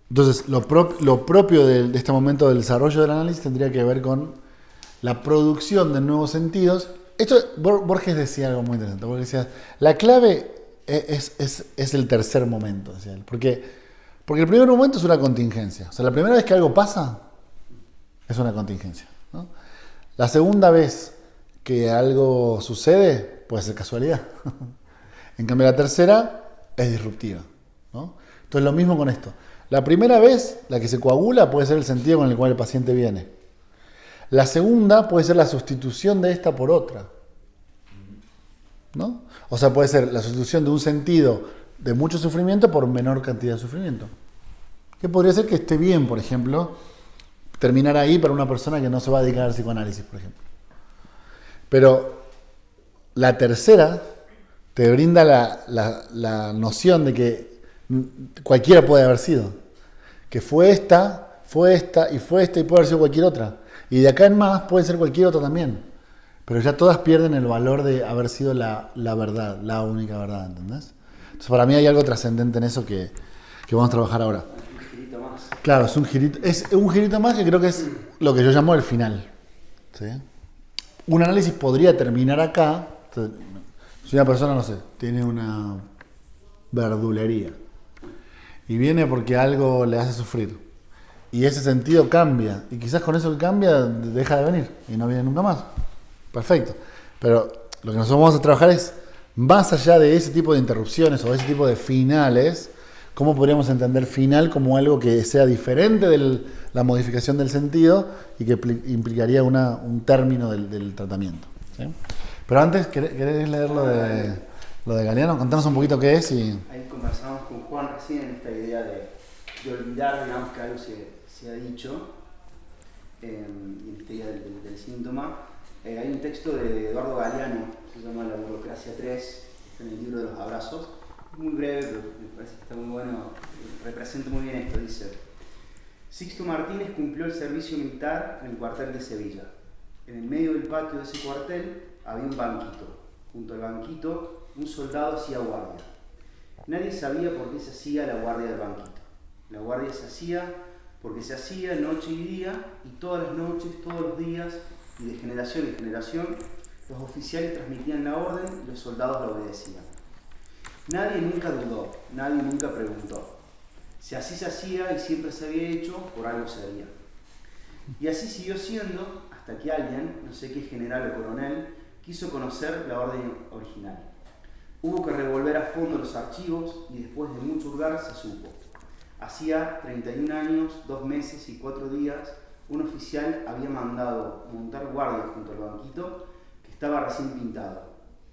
Entonces, lo propio de este momento del desarrollo del análisis tendría que ver con la producción de nuevos sentidos. Esto, Borges decía algo muy interesante. Borges decía, la clave es el tercer momento, decía él. Porque el primer momento es una contingencia. O sea, la primera vez que algo pasa es una contingencia, ¿no? La segunda vez que algo sucede puede ser casualidad. En cambio, la tercera es disruptiva, ¿no? Entonces, lo mismo con esto. La primera vez, la que se coagula, puede ser el sentido con el cual el paciente viene. La segunda puede ser la sustitución de esta por otra, ¿no? O sea, puede ser la sustitución de un sentido de mucho sufrimiento por menor cantidad de sufrimiento. Que podría ser que esté bien, por ejemplo, terminar ahí para una persona que no se va a dedicar al psicoanálisis, por ejemplo. Pero la tercera te brinda la noción de que cualquiera puede haber sido. Que fue esta, y fue esta, y puede haber sido cualquier otra. Y de acá en más puede ser cualquier otra también. Pero ya todas pierden el valor de haber sido la verdad, la única verdad, ¿entendés? Entonces para mí hay algo trascendente en eso que vamos a trabajar ahora. Un girito más. Claro, es un girito más que creo que es lo que yo llamo el final, ¿sí? Un análisis podría terminar acá. Si una persona, no sé, tiene una verdulería y viene porque algo le hace sufrir y ese sentido cambia y quizás con eso que cambia deja de venir y no viene nunca más. Perfecto. Pero lo que nosotros vamos a trabajar es más allá de ese tipo de interrupciones o de ese tipo de finales, cómo podríamos entender final como algo que sea diferente de la modificación del sentido y que implicaría un término del tratamiento, ¿sí? Pero antes, ¿querés leer lo de Galeano? Contanos un poquito qué es y... Ahí conversamos con Juan recién en esta idea de olvidar, digamos, que algo se ha dicho, en esta idea del síntoma. Hay un texto de Eduardo Galeano, que se llama La burocracia 3, está en el libro de los abrazos, muy breve, pero me parece que está muy bueno, representa muy bien esto. Dice: Sixto Martínez cumplió el servicio militar en el cuartel de Sevilla. En el medio del patio de ese cuartel había un banquito. Junto al banquito, un soldado hacía guardia. Nadie sabía por qué se hacía la guardia del banquito. La guardia se hacía porque se hacía noche y día, y todas las noches, todos los días, y de generación en generación, los oficiales transmitían la orden y los soldados la obedecían. Nadie nunca dudó, nadie nunca preguntó. Si así se hacía y siempre se había hecho, por algo se haría. Y así siguió siendo hasta que alguien, no sé qué general o coronel, quiso conocer la orden original. Hubo que revolver a fondo los archivos y después de mucho hurgar se supo. Hacía 31 años, 2 meses y 4 días, un oficial había mandado montar guardia junto al banquito que estaba recién pintado,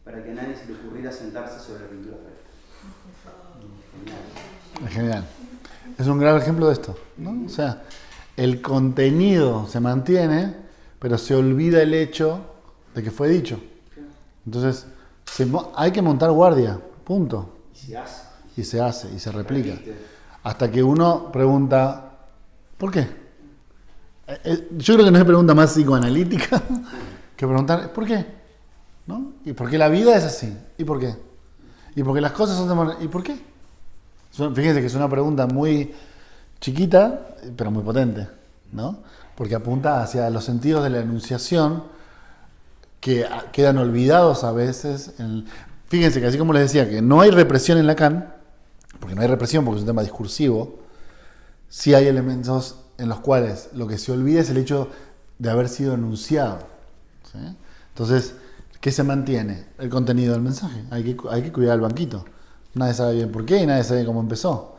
para que a nadie se le ocurriera sentarse sobre la pintura fresca. Genial. Es un gran ejemplo de esto, ¿no? O sea, el contenido se mantiene, pero se olvida el hecho de que fue dicho. Entonces, hay que montar guardia, punto. Y se hace, y se replica. Hasta que uno pregunta, ¿por qué? Yo creo que no es pregunta más psicoanalítica que preguntar, ¿por qué? ¿No? ¿Y por qué la vida es así? ¿Y por qué? ¿Y por qué las cosas son de manera? ¿Y por qué? Fíjense que es una pregunta muy chiquita, pero muy potente, ¿no? Porque apunta hacia los sentidos de la enunciación que quedan olvidados a veces. Fíjense que así como les decía que no hay represión en Lacan, porque no hay represión porque es un tema discursivo, sí hay elementos en los cuales lo que se olvida es el hecho de haber sido enunciado, ¿sí? Entonces, ¿qué se mantiene? El contenido del mensaje. Hay que cuidar el banquito. Nadie sabe bien por qué y nadie sabe cómo empezó.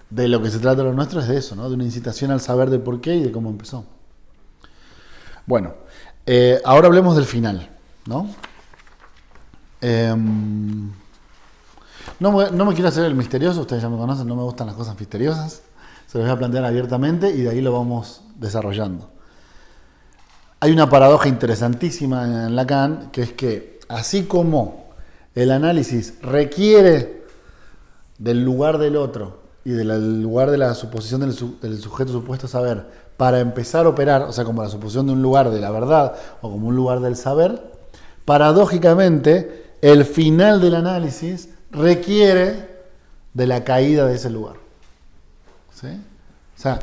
De lo que se trata lo nuestro es de eso, ¿no? De una incitación al saber del por qué y de cómo empezó. Bueno, ahora hablemos del final, ¿no? No me quiero hacer el misterioso, ustedes ya me conocen, no me gustan las cosas misteriosas. Se los voy a plantear abiertamente y de ahí lo vamos desarrollando. Hay una paradoja interesantísima en Lacan, que es que así como el análisis requiere del lugar del otro y del lugar de la suposición del sujeto supuesto saber para empezar a operar, o sea, como la suposición de un lugar de la verdad o como un lugar del saber, paradójicamente el final del análisis requiere de la caída de ese lugar. ¿Sí? O sea,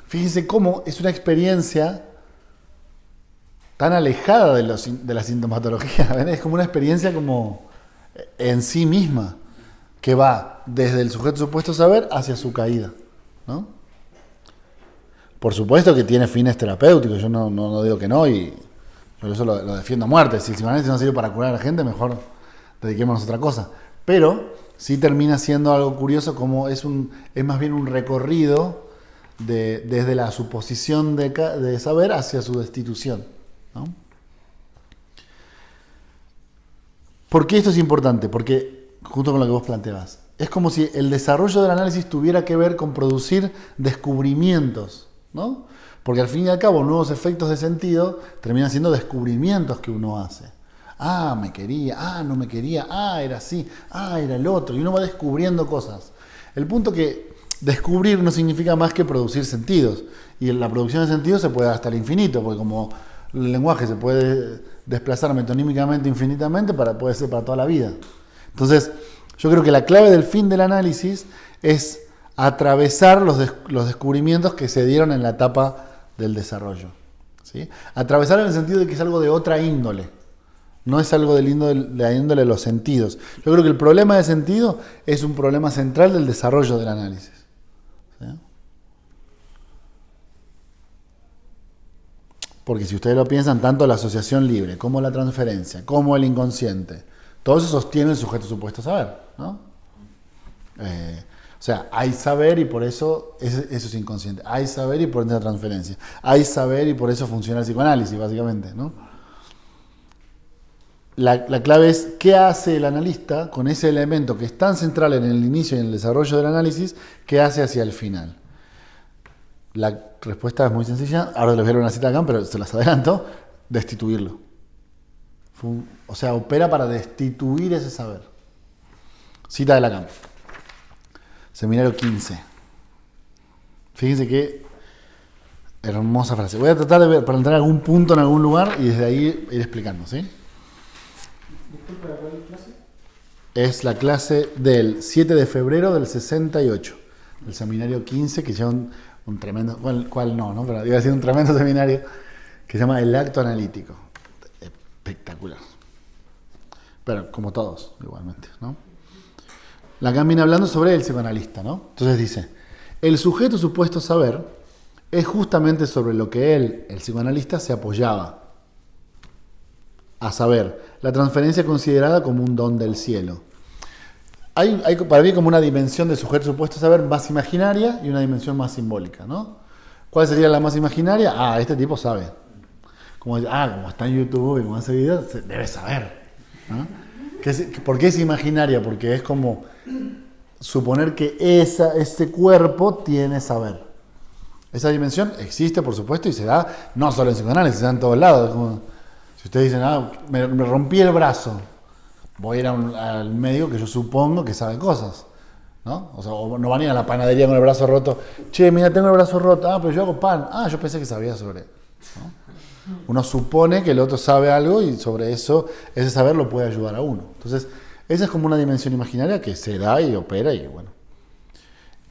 fíjense cómo es una experiencia tan alejada de la sintomatología. ¿Ven? Es como una experiencia como en sí misma, que va desde el sujeto supuesto saber hacia su caída, ¿no? Por supuesto que tiene fines terapéuticos, yo no digo que no, y yo eso lo defiendo a muerte. Si el psicoanálisis no sirve para curar a la gente, mejor dediquémonos a otra cosa. Pero sí termina siendo algo curioso, como es más bien un recorrido desde la suposición de saber hacia su destitución, ¿no? ¿Por qué esto es importante? Porque, junto con lo que vos planteabas, es como si el desarrollo del análisis tuviera que ver con producir descubrimientos, ¿no? Porque al fin y al cabo, nuevos efectos de sentido terminan siendo descubrimientos que uno hace. Ah, me quería, ah, no me quería, ah, era así, ah, era el otro. Y uno va descubriendo cosas. El punto que descubrir no significa más que producir sentidos. Y la producción de sentidos se puede hasta el infinito, porque como el lenguaje se puede desplazar metonímicamente infinitamente, puede ser para toda la vida. Entonces, yo creo que la clave del fin del análisis es atravesar los descubrimientos que se dieron en la etapa del desarrollo, ¿sí? Atravesar en el sentido de que es algo de otra índole, no es algo de la índole de los sentidos. Yo creo que el problema de sentido es un problema central del desarrollo del análisis, ¿sí? Porque si ustedes lo piensan, tanto la asociación libre, como la transferencia, como el inconsciente, todo eso sostiene el sujeto supuesto saber, ¿no? O sea, hay saber y por eso eso es inconsciente. Hay saber y por eso es la transferencia. Hay saber y por eso funciona el psicoanálisis, básicamente, ¿no? La clave es qué hace el analista con ese elemento que es tan central en el inicio y en el desarrollo del análisis, qué hace hacia el final. La respuesta es muy sencilla. Ahora les voy a dar una cita acá, pero se las adelanto. Destituirlo. O sea, opera para destituir ese saber. Cita de Lacan. Seminario 15. Fíjense qué hermosa frase. Voy a tratar de ver, para entrar a algún punto en algún lugar y desde ahí ir explicando, ¿sí? Disculpa, ¿cuál clase? Es la clase del 7 de febrero del 68. El seminario 15, que lleva un tremendo... ¿Cuál no? Pero iba a decir un tremendo seminario que se llama El Acto Analítico. Espectacular. Pero como todos, igualmente, ¿no? Lacan viene hablando sobre el psicoanalista, ¿no? Entonces dice, el sujeto supuesto saber es justamente sobre lo que él, el psicoanalista, se apoyaba. A saber, la transferencia considerada como un don del cielo. Hay para mí como una dimensión de sujeto supuesto saber más imaginaria y una dimensión más simbólica, ¿no? ¿Cuál sería la más imaginaria? Ah, este tipo sabe. Como está en YouTube y como hace videos, debe saber, ¿no? ¿Por qué es imaginaria? Porque es como suponer que ese cuerpo tiene saber. Esa dimensión existe, por supuesto, y se da no solo en psicoanálisis, se da en todos lados. Como, si ustedes dicen, me rompí el brazo, voy a ir al médico que yo supongo que sabe cosas, ¿no? O sea, o no van a ir a la panadería con el brazo roto. Che, mira, tengo el brazo roto. Ah, pero yo hago pan. Ah, yo pensé que sabía sobre, ¿no? Uno supone que el otro sabe algo y sobre eso, ese saber lo puede ayudar a uno. Entonces, esa es como una dimensión imaginaria que se da y opera y bueno.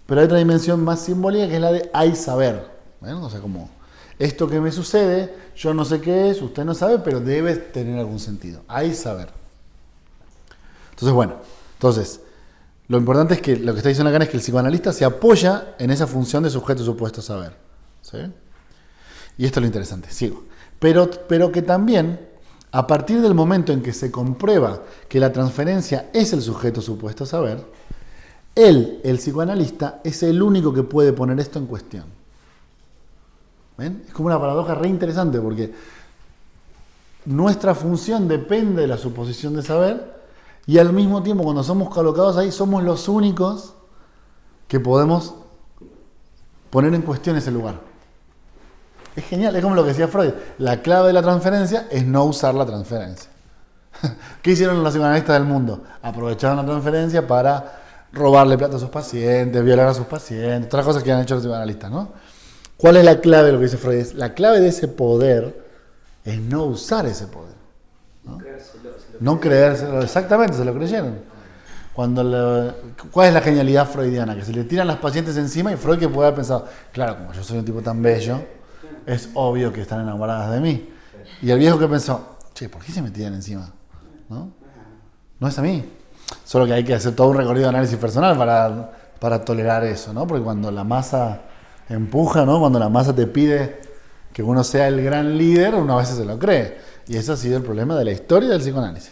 Pero hay otra dimensión más simbólica que es la de hay saber, ¿no? O sea, como esto que me sucede, yo no sé qué es, usted no sabe, pero debe tener algún sentido. Hay saber. Entonces, lo importante es que lo que está diciendo acá es que el psicoanalista se apoya en esa función de sujeto supuesto saber, ¿sí? Y esto es lo interesante, sigo. Pero que también, a partir del momento en que se comprueba que la transferencia es el sujeto supuesto saber, él, el psicoanalista, es el único que puede poner esto en cuestión. ¿Ven? Es como una paradoja re interesante porque nuestra función depende de la suposición de saber y al mismo tiempo cuando somos colocados ahí somos los únicos que podemos poner en cuestión ese lugar. Es genial, es como lo que decía Freud. La clave de la transferencia es no usar la transferencia. ¿Qué hicieron los psicoanalistas del mundo? Aprovecharon la transferencia para robarle plata a sus pacientes, violar a sus pacientes, todas las cosas que han hecho los psicoanalistas, ¿no? ¿Cuál es la clave de lo que dice Freud? La clave de ese poder es no usar ese poder, ¿no? No creérselo, exactamente, se lo creyeron. ¿Cuál es la genialidad freudiana? Que se le tiran las pacientes encima y Freud que puede haber pensado, claro, como yo soy un tipo tan bello, es obvio que están enamoradas de mí. Y el viejo que pensó, che, ¿por qué se me tiran encima? ¿No? No es a mí. Solo que hay que hacer todo un recorrido de análisis personal para tolerar eso, ¿no? Porque cuando la masa empuja, ¿no? Cuando la masa te pide que uno sea el gran líder, uno a veces se lo cree. Y ese ha sido el problema de la historia del psicoanálisis.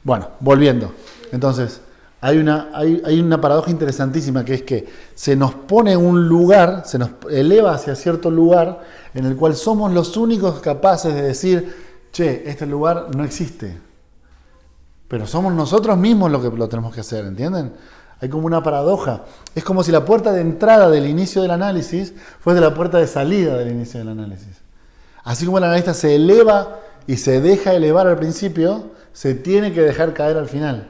Bueno, volviendo. Entonces, hay una paradoja interesantísima que es que se nos pone un lugar, se nos eleva hacia cierto lugar en el cual somos los únicos capaces de decir, che, este lugar no existe. Pero somos nosotros mismos los que lo tenemos que hacer, ¿entienden? Hay como una paradoja. Es como si la puerta de entrada del inicio del análisis fuese la puerta de salida del inicio del análisis. Así como el analista se eleva y se deja elevar al principio, se tiene que dejar caer al final.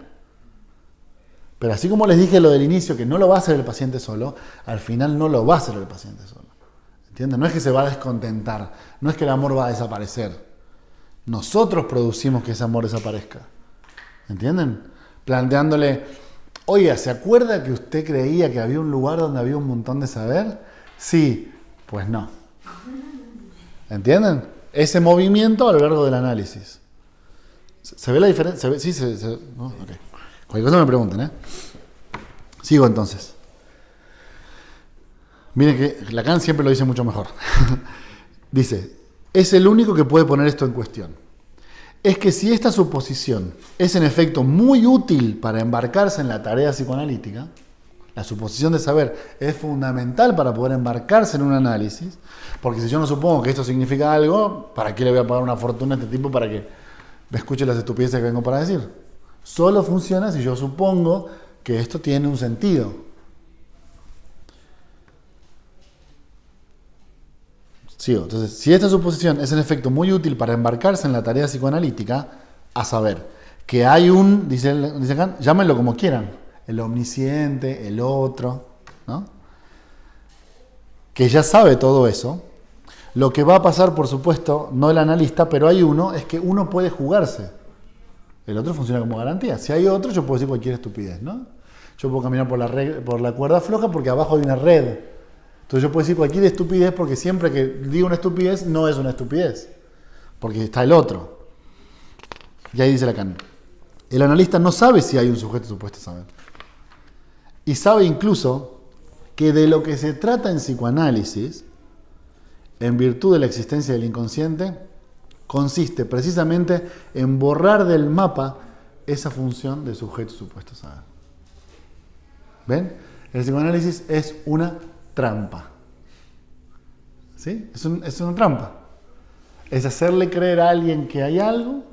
Pero así como les dije lo del inicio, que no lo va a hacer el paciente solo, al final no lo va a hacer el paciente solo. ¿Entienden? No es que se va a descontentar, no es que el amor va a desaparecer. Nosotros producimos que ese amor desaparezca. ¿Entienden? Planteándole, oiga, ¿se acuerda que usted creía que había un lugar donde había un montón de saber? Sí, pues no. ¿Entienden? Ese movimiento a lo largo del análisis. ¿Se ve la diferencia? Sí, ¿no? Okay. Cualquier cosa me pregunten, ¿eh? Sigo entonces. Miren que Lacan siempre lo dice mucho mejor. Dice, es el único que puede poner esto en cuestión. Es que si esta suposición es en efecto muy útil para embarcarse en la tarea psicoanalítica, la suposición de saber es fundamental para poder embarcarse en un análisis, porque si yo no supongo que esto significa algo, ¿para qué le voy a pagar una fortuna a este tipo para que me escuche las estupideces que vengo para decir? Solo funciona si yo supongo que esto tiene un sentido. Sigo. Entonces, si esta suposición es en efecto muy útil para embarcarse en la tarea psicoanalítica, a saber, que hay dice Kant, llámenlo como quieran, el omnisciente, el otro, ¿no? Que ya sabe todo eso, lo que va a pasar, por supuesto, no el analista, pero hay uno, es que uno puede jugarse. El otro funciona como garantía. Si hay otro, yo puedo decir cualquier estupidez, ¿no? Yo puedo caminar por la cuerda floja porque abajo hay una red. Entonces yo puedo decir cualquier estupidez porque siempre que digo una estupidez, no es una estupidez. Porque está el otro. Y ahí dice Lacan. El analista no sabe si hay un sujeto supuesto a saber. Y sabe incluso que de lo que se trata en psicoanálisis, en virtud de la existencia del inconsciente, consiste precisamente en borrar del mapa esa función de sujeto supuesto a saber. ¿Ven? El psicoanálisis es una trampa. ¿Sí? Es una trampa. Es hacerle creer a alguien que hay algo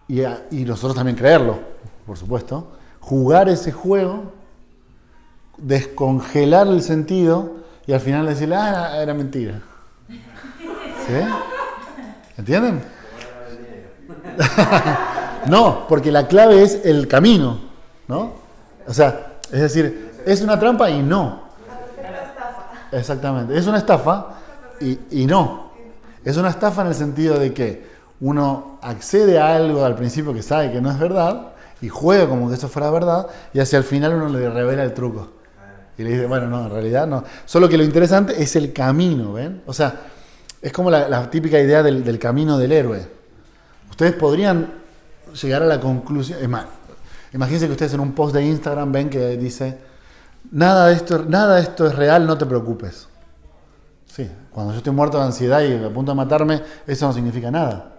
y nosotros también creerlo, por supuesto. Jugar ese juego, descongelar el sentido y al final decirle, era mentira. ¿Sí? ¿Entienden? No, porque la clave es el camino, ¿no? O sea, es decir, es una trampa y no. Exactamente, es una estafa y no. Es una estafa en el sentido de que uno accede a algo al principio que sabe que no es verdad y juega como que eso fuera verdad y hacia el final uno le revela el truco. Y le dice, bueno, no, en realidad no. Solo que lo interesante es el camino, ¿ven? O sea, es como la típica idea del camino del héroe. Ustedes podrían llegar a la conclusión... Es más, imagínense que ustedes en un post de Instagram ven que dice nada de esto es real, no te preocupes. Sí, cuando yo estoy muerto de ansiedad y a punto de matarme, eso no significa nada.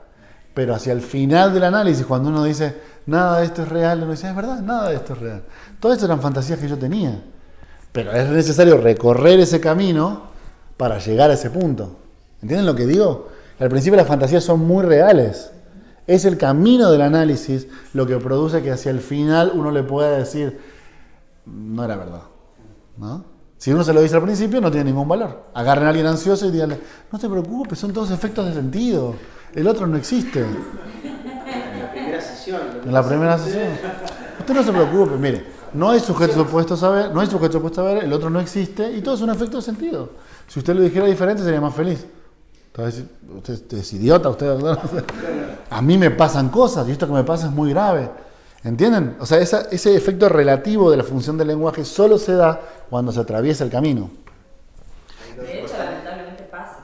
Pero hacia el final del análisis, cuando uno dice nada de esto es real, uno dice, es verdad, nada de esto es real. Todo esto eran fantasías que yo tenía. Pero es necesario recorrer ese camino para llegar a ese punto. ¿Entienden lo que digo? Al principio las fantasías son muy reales. Es el camino del análisis lo que produce que hacia el final uno le pueda decir, no era verdad, ¿no? Si uno se lo dice al principio no tiene ningún valor. Agarren a alguien ansioso y díganle, no te preocupes, son todos efectos de sentido. El otro no existe. En la primera sesión. En la primera sesión. Usted no se preocupe, mire, no hay sujeto supuesto a saber, el otro no existe y todo es un efecto de sentido. Si usted lo dijera diferente sería más feliz. Entonces, usted es idiota, usted... a mí me pasan cosas y esto que me pasa es muy grave. ¿Entienden? O sea, ese efecto relativo de la función del lenguaje solo se da cuando se atraviesa el camino. De hecho, lamentablemente pasa,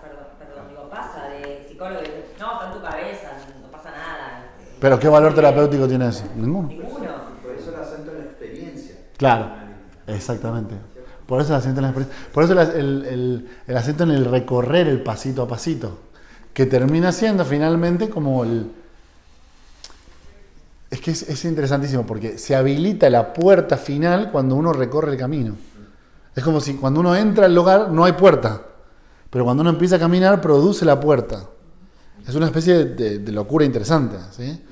pasa de psicólogo y dice, no, está en tu cabeza, no pasa nada. Pero ¿qué valor terapéutico tiene eso? Ninguno. Por eso el acento en la experiencia. Claro, exactamente. Por eso el acento en la experiencia. Por eso el acento en el recorrer el pasito a pasito, que termina siendo finalmente como el... Es que es interesantísimo porque se habilita la puerta final cuando uno recorre el camino. Es como si cuando uno entra al lugar no hay puerta, pero cuando uno empieza a caminar produce la puerta. Es una especie de locura interesante, ¿sí?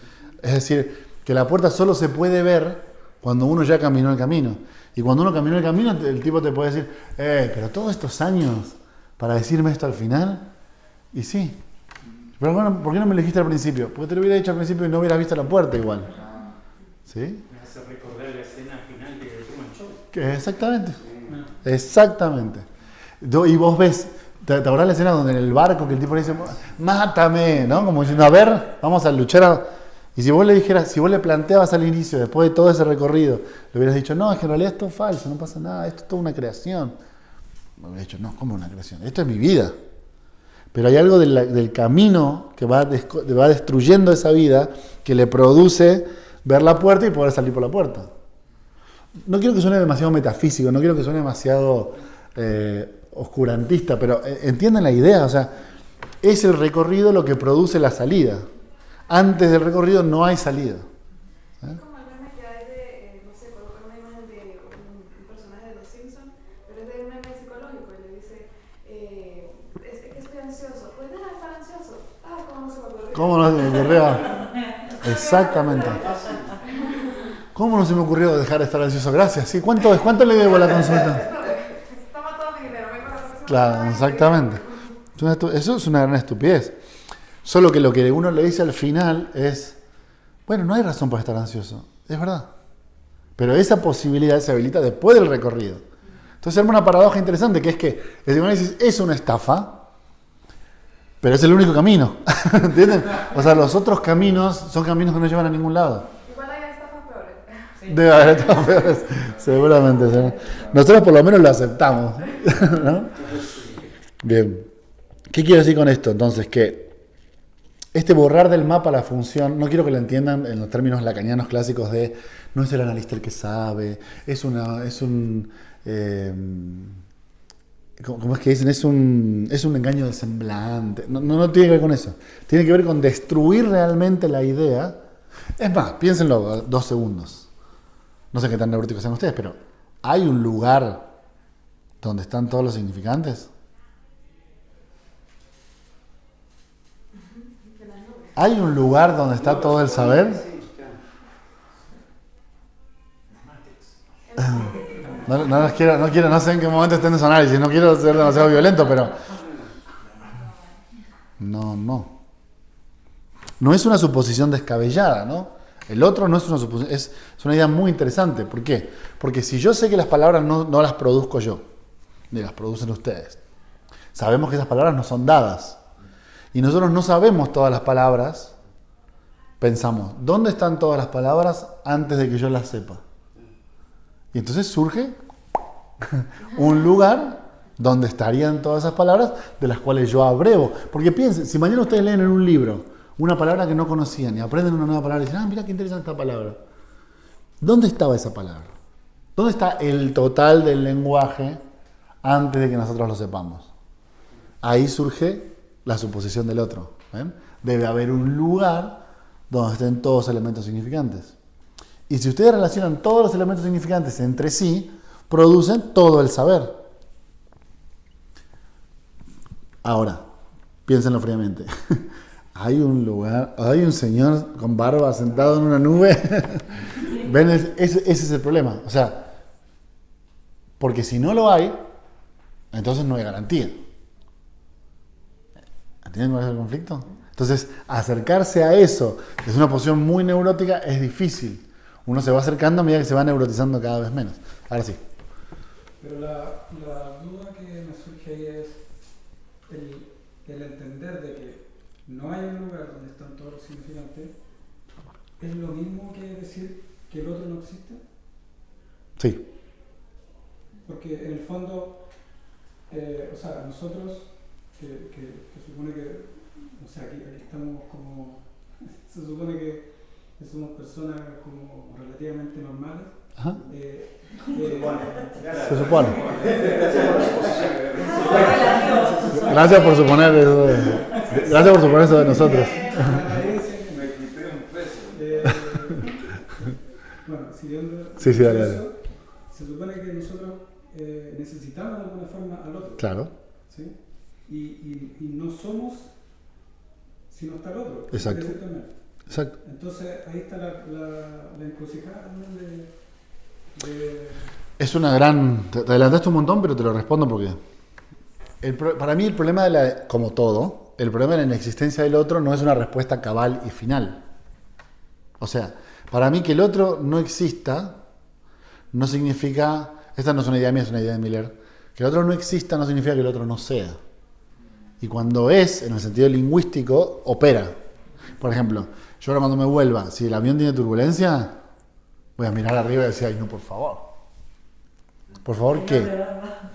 Es decir, que la puerta solo se puede ver cuando uno ya caminó el camino. Y cuando uno caminó el camino, el tipo te puede decir, pero todos estos años para decirme esto al final, y sí. Pero bueno, ¿por qué no me lo dijiste al principio? Porque te lo hubiera dicho al principio y no hubieras visto la puerta igual. ¿Sí? Me hace recordar la escena final de Truman Show. Exactamente. Exactamente. Y vos ves, ¿te acordás la escena donde en el barco que el tipo le dice, mátame, ¿no? Como diciendo, a ver, vamos a luchar. Y si vos le dijeras, si vos le planteabas al inicio, después de todo ese recorrido, le hubieras dicho, no, es que en realidad esto es falso, no pasa nada, esto es toda una creación. Me hubiera dicho, no, ¿cómo una creación? Esto es mi vida. Pero hay algo del camino que va destruyendo esa vida, que le produce ver la puerta y poder salir por la puerta. No quiero que suene demasiado metafísico, no quiero que suene demasiado oscurantista, pero entiendan la idea, o sea, es el recorrido lo que produce la salida. Antes del recorrido no hay salida. Es como el meme que hay de, no sé, colocar una imagen de un personaje de Los Simpsons, pero es de un meme psicológico y le dice, es que estoy ansioso. Pues deja de estar ansioso. Ah, ¿cómo no se me ocurrió? ¿Cómo no se me ocurrió? Exactamente. ¿Cómo no se me ocurrió dejar de estar ansioso? Gracias. ¿Sí? ¿Cuánto le debo a la consulta? Toma todo mi dinero, vengo a la próxima. Claro, exactamente. Eso es una gran estupidez. Solo que lo que uno le dice al final es, bueno, no hay razón para estar ansioso. Es verdad. Pero esa posibilidad se habilita después del recorrido. Entonces se arma una paradoja interesante, que es que el psicoanálisis es una estafa, pero es el único camino. ¿Entienden? O sea, los otros caminos son caminos que no llevan a ningún lado. Igual hay estafas peores. Debe haber estafas peores, seguramente. ¿Sí? Nosotros por lo menos lo aceptamos. ¿No? Bien. ¿Qué quiero decir con esto? Entonces, que este borrar del mapa la función, no quiero que lo entiendan en los términos lacanianos clásicos de no es el analista el que sabe, ¿cómo es que dicen? Es un engaño del semblante. No tiene que ver con eso. Tiene que ver con destruir realmente la idea. Es más, piénsenlo 2 segundos. No sé qué tan neuróticos sean ustedes, pero ¿hay un lugar donde están todos los significantes? ¿Hay un lugar donde está todo el saber? No sé en qué momento estén en su análisis, no quiero ser demasiado violento, pero... No es una suposición descabellada, ¿no? El otro no es una suposición, es una idea muy interesante. ¿Por qué? Porque si yo sé que las palabras no las produzco yo, ni las producen ustedes, sabemos que esas palabras no son dadas. Y nosotros no sabemos todas las palabras, pensamos, ¿dónde están todas las palabras antes de que yo las sepa? Y entonces surge un lugar donde estarían todas esas palabras de las cuales yo abrevo. Porque piensen, si mañana ustedes leen en un libro una palabra que no conocían y aprenden una nueva palabra y dicen, mira qué interesante esta palabra. ¿Dónde estaba esa palabra? ¿Dónde está el total del lenguaje antes de que nosotros lo sepamos? Ahí surge la suposición del otro. ¿Ven? Debe haber un lugar donde estén todos los elementos significantes. Y si ustedes relacionan todos los elementos significantes entre sí, producen todo el saber. Ahora, piénsenlo fríamente. Hay un lugar, hay un señor con barba sentado en una nube. ¿Ven? Ese es el problema. O sea, porque si no lo hay, entonces no hay garantía. ¿Entienden cuál es el conflicto? Entonces, acercarse a eso desde una posición muy neurótica es difícil. Uno se va acercando a medida que se va neurotizando cada vez menos. Ahora sí. Pero la duda que me surge ahí es el entender de que no hay un lugar donde están todos los significantes, ¿es lo mismo que decir que el otro no existe? Sí. Porque en el fondo, o sea, nosotros, que supone que, o sea, aquí estamos como, se supone que somos personas como relativamente normales. Ajá. Gracias. Se supone. Gracias Gracias por suponer eso gracias por suponer eso de nosotros. Me quité un peso. Bueno, siguiendo Sí, dale, dale. eso, se supone que nosotros necesitamos de alguna forma al otro. Claro. ¿Sí? Y no somos si no está el otro. Exacto. Exacto. Entonces ahí está la encrucijada también de... Es una gran... Te adelantaste un montón, pero te lo respondo porque... para mí el problema como todo, el problema de la inexistencia del otro no es una respuesta cabal y final. O sea, para mí que el otro no exista no significa... Esta no es una idea mía, es una idea de Miller. Que el otro no exista no significa que el otro no sea. Y cuando es, en el sentido lingüístico, opera. Por ejemplo, yo ahora cuando me vuelva, si el avión tiene turbulencia, voy a mirar arriba y decir, ay no, por favor. ¿Por favor qué?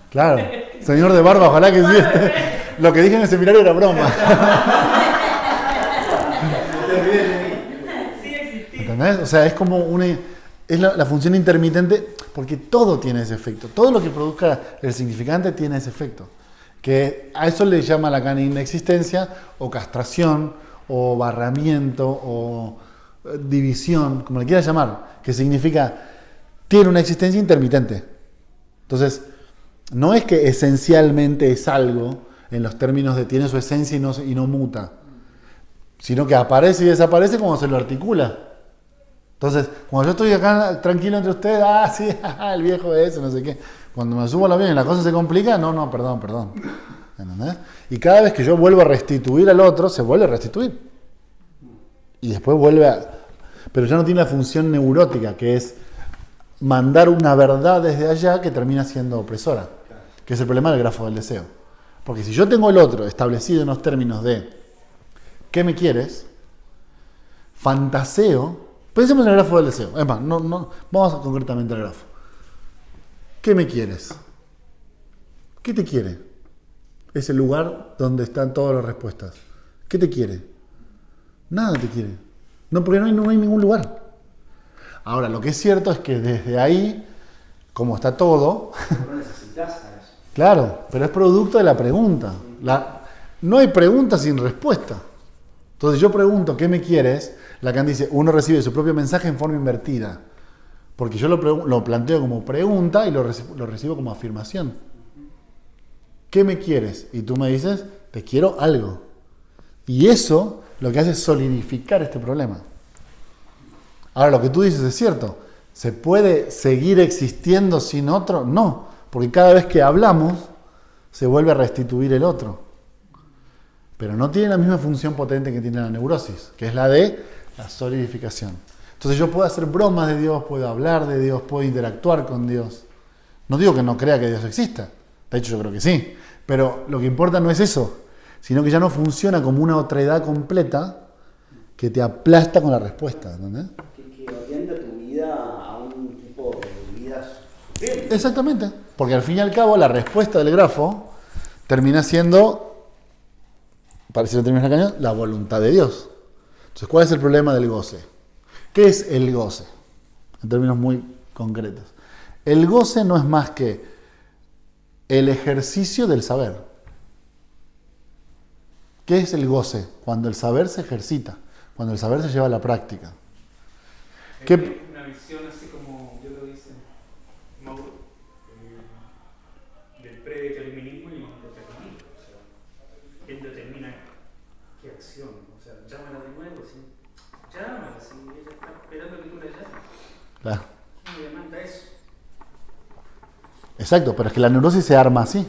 Claro, señor de barba, ojalá que sí. Lo que dije en el seminario era broma. ¿Entendés? O sea, es como es la función intermitente, porque todo tiene ese efecto. Todo lo que produzca el significante tiene ese efecto. Que a eso le llama Lacan inexistencia, o castración, o barramiento, o división, como le quieras llamar, que significa, tiene una existencia intermitente. Entonces, no es que esencialmente es algo, en los términos de tiene su esencia y no muta, sino que aparece y desaparece como se lo articula. Entonces, cuando yo estoy acá tranquilo entre ustedes, sí, el viejo ese, no sé qué. Cuando me subo al avión y la cosa se complica, no, perdón. ¿Entendés? Y cada vez que yo vuelvo a restituir al otro, se vuelve a restituir. Y después vuelve a... Pero ya no tiene la función neurótica, que es mandar una verdad desde allá que termina siendo opresora. Que es el problema del grafo del deseo. Porque si yo tengo el otro establecido en los términos de ¿qué me quieres? Fantaseo. Pensemos en el grafo del deseo. Es más, no, vamos concretamente al grafo. ¿Qué me quieres? ¿Qué te quiere? Es el lugar donde están todas las respuestas. ¿Qué te quiere? Nada te quiere. No, porque no hay ningún lugar. Ahora, lo que es cierto es que desde ahí, como está todo... No necesitas a eso. Claro, pero es producto de la pregunta. No hay pregunta sin respuesta. Entonces yo pregunto, ¿qué me quieres? Lacan dice, uno recibe su propio mensaje en forma invertida. Porque yo lo planteo como pregunta y lo recibo como afirmación. ¿Qué me quieres? Y tú me dices, te quiero algo. Y eso lo que hace es solidificar este problema. Ahora, lo que tú dices es cierto. ¿Se puede seguir existiendo sin otro? No, porque cada vez que hablamos se vuelve a restituir el otro. Pero no tiene la misma función potente que tiene la neurosis, que es la de la solidificación. Entonces yo puedo hacer bromas de Dios, puedo hablar de Dios, puedo interactuar con Dios. No digo que no crea que Dios exista. De hecho, yo creo que sí. Pero lo que importa no es eso, sino que ya no funciona como una otredad completa que te aplasta con la respuesta. ¿Entendés? Que orienta tu vida a un tipo de vida suprema. Exactamente. Porque al fin y al cabo la respuesta del grafo termina siendo, parecido en términos lacanianos, la voluntad de Dios. Entonces, ¿cuál es el problema del goce? ¿Qué es el goce? En términos muy concretos. El goce no es más que el ejercicio del saber. ¿Qué es el goce? Cuando el saber se ejercita, cuando el saber se lleva a la práctica. Una visión así como yo lo hice, Mauro, del predeterminismo y el determinismo. O sea, él determina qué acción. O sea, llámala de nuevo, ¿sí? Llámala, si ella está esperando que tú la llames. Claro. Y demanda eso. Exacto, pero es que la neurosis se arma así.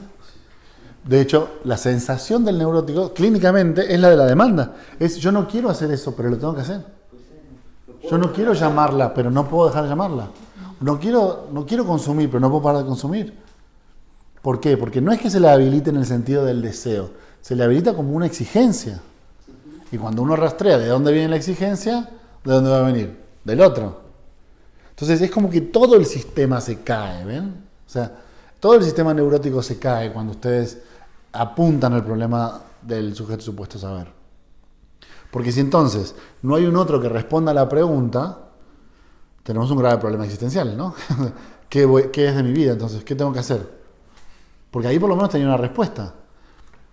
De hecho, la sensación del neurótico, clínicamente, es la de la demanda. Es, yo no quiero hacer eso, pero lo tengo que hacer. Yo no quiero llamarla, pero no puedo dejar de llamarla. No quiero consumir, pero no puedo parar de consumir. ¿Por qué? Porque no es que se le habilite en el sentido del deseo. Se le habilita como una exigencia. Y cuando uno rastrea de dónde viene la exigencia, ¿de dónde va a venir? Del otro. Entonces es como que todo el sistema se cae, ¿ven? O sea, todo el sistema neurótico se cae cuando ustedes apuntan al problema del sujeto supuesto saber. Porque si entonces no hay un otro que responda a la pregunta, tenemos un grave problema existencial, ¿no? ¿Qué es de mi vida entonces? ¿Qué tengo que hacer? Porque ahí por lo menos tenía una respuesta.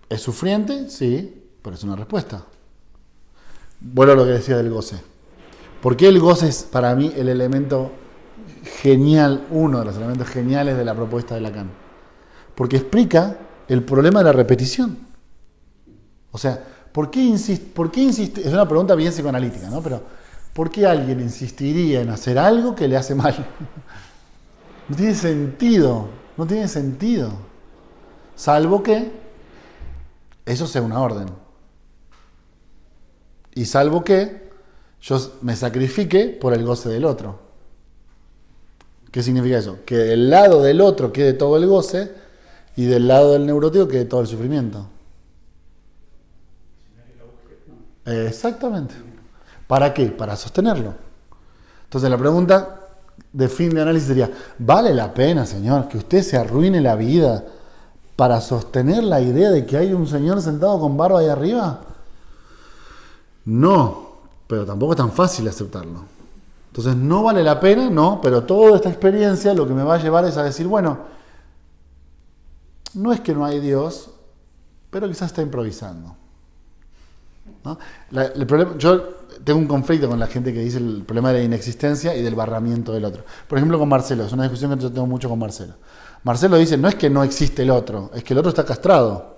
¿Es sufriente? Sí, pero es una respuesta. Vuelvo a lo que decía del goce. ¿Por qué el goce es para mí el elemento genial, uno de los elementos geniales de la propuesta de Lacan? Porque explica el problema de la repetición. O sea, ¿por qué insiste? Es una pregunta bien psicoanalítica, ¿no? Pero ¿por qué alguien insistiría en hacer algo que le hace mal? No tiene sentido, no tiene sentido. Salvo que eso sea una orden. Y salvo que yo me sacrifique por el goce del otro. ¿Qué significa eso? Que del lado del otro quede todo el goce y del lado del neurótico quede todo el sufrimiento. Exactamente. ¿Para qué? Para sostenerlo. Entonces la pregunta de fin de análisis sería, ¿vale la pena, señor, que usted se arruine la vida para sostener la idea de que hay un señor sentado con barba ahí arriba? No, pero tampoco es tan fácil aceptarlo. Entonces no vale la pena, no, pero toda esta experiencia lo que me va a llevar es a decir, bueno, no es que no hay Dios, pero quizás está improvisando. ¿No? El problema, yo tengo un conflicto con la gente que dice el problema de la inexistencia y del barramiento del otro. Por ejemplo, con Marcelo, es una discusión que yo tengo mucho con Marcelo. Marcelo dice, no es que no existe el otro, es que el otro está castrado.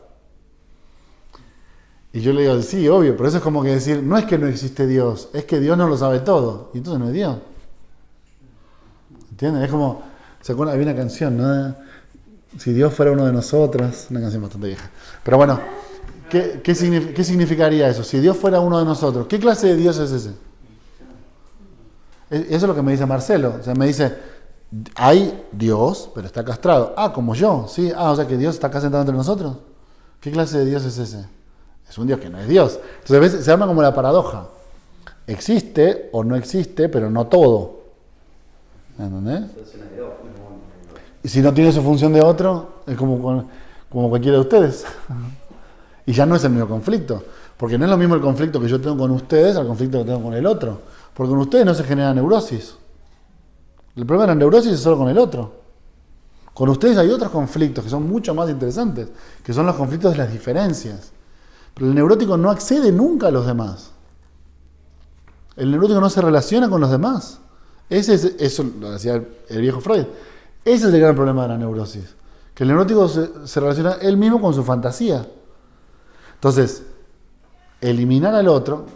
Y yo le digo, sí, obvio, pero eso es como que decir, no es que no existe Dios, es que Dios no lo sabe todo, y entonces no es Dios. ¿Entienden? Es como, ¿se acuerdan? Había una canción, ¿no? Si Dios fuera uno de nosotros, una canción bastante vieja. Pero bueno, ¿qué significaría eso? Si Dios fuera uno de nosotros, ¿qué clase de Dios es ese? Eso es lo que me dice Marcelo. O sea, me dice, hay Dios, pero está castrado. Ah, como yo, ¿sí? Ah, o sea que Dios está acá sentado entre nosotros. ¿Qué clase de Dios es ese? Es un Dios que no es Dios. Entonces a veces se llama como la paradoja. Existe o no existe, pero no todo. ¿Entendés? Y si no tiene su función de otro, es como cualquiera de ustedes. Y ya no es el mismo conflicto. Porque no es lo mismo el conflicto que yo tengo con ustedes al conflicto que tengo con el otro. Porque con ustedes no se genera neurosis. El problema de la neurosis es solo con el otro. Con ustedes hay otros conflictos que son mucho más interesantes, que son los conflictos de las diferencias. Pero el neurótico no accede nunca a los demás. El neurótico no se relaciona con los demás. Eso lo decía el viejo Freud. Ese es el gran problema de la neurosis. Que el neurótico se relaciona él mismo con su fantasía. Entonces, eliminar al otro,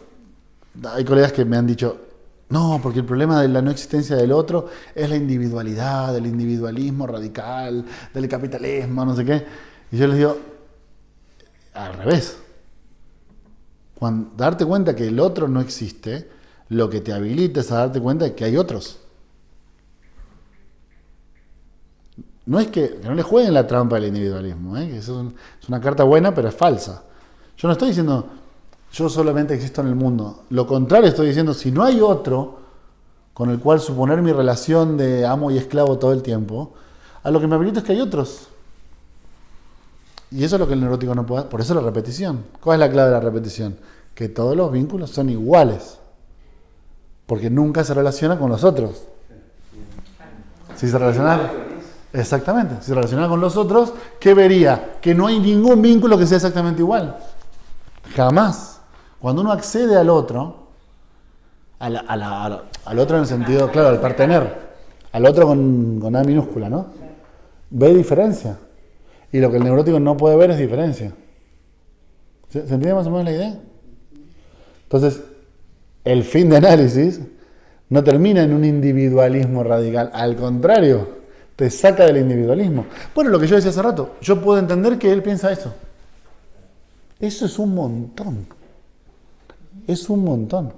hay colegas que me han dicho, no, porque el problema de la no existencia del otro es la individualidad, el individualismo radical, del capitalismo, no sé qué. Y yo les digo, al revés. Cuando darte cuenta que el otro no existe, lo que te habilita es a darte cuenta de que hay otros. No es que no le jueguen la trampa del individualismo, que eso es una carta buena, pero es falsa. Yo no estoy diciendo, yo solamente existo en el mundo. Lo contrario, estoy diciendo, si no hay otro con el cual suponer mi relación de amo y esclavo todo el tiempo, a lo que me habilita es que hay otros. Y eso es lo que el neurótico no puede. Por eso la repetición. ¿Cuál es la clave de la repetición? Que todos los vínculos son iguales. Porque nunca se relaciona con los otros. Si se relaciona... Exactamente. Si se relaciona con los otros, ¿qué vería? Que no hay ningún vínculo que sea exactamente igual. Jamás. Cuando uno accede al otro, al otro en el sentido, claro, al partener, al otro con A minúscula, ¿no? Ve diferencia. Y lo que el neurótico no puede ver es diferencia. ¿Se entiende más o menos la idea? Entonces, el fin de análisis no termina en un individualismo radical. Al contrario, te saca del individualismo. Bueno, lo que yo decía hace rato, yo puedo entender que él piensa eso. Eso es un montón. Es un montón.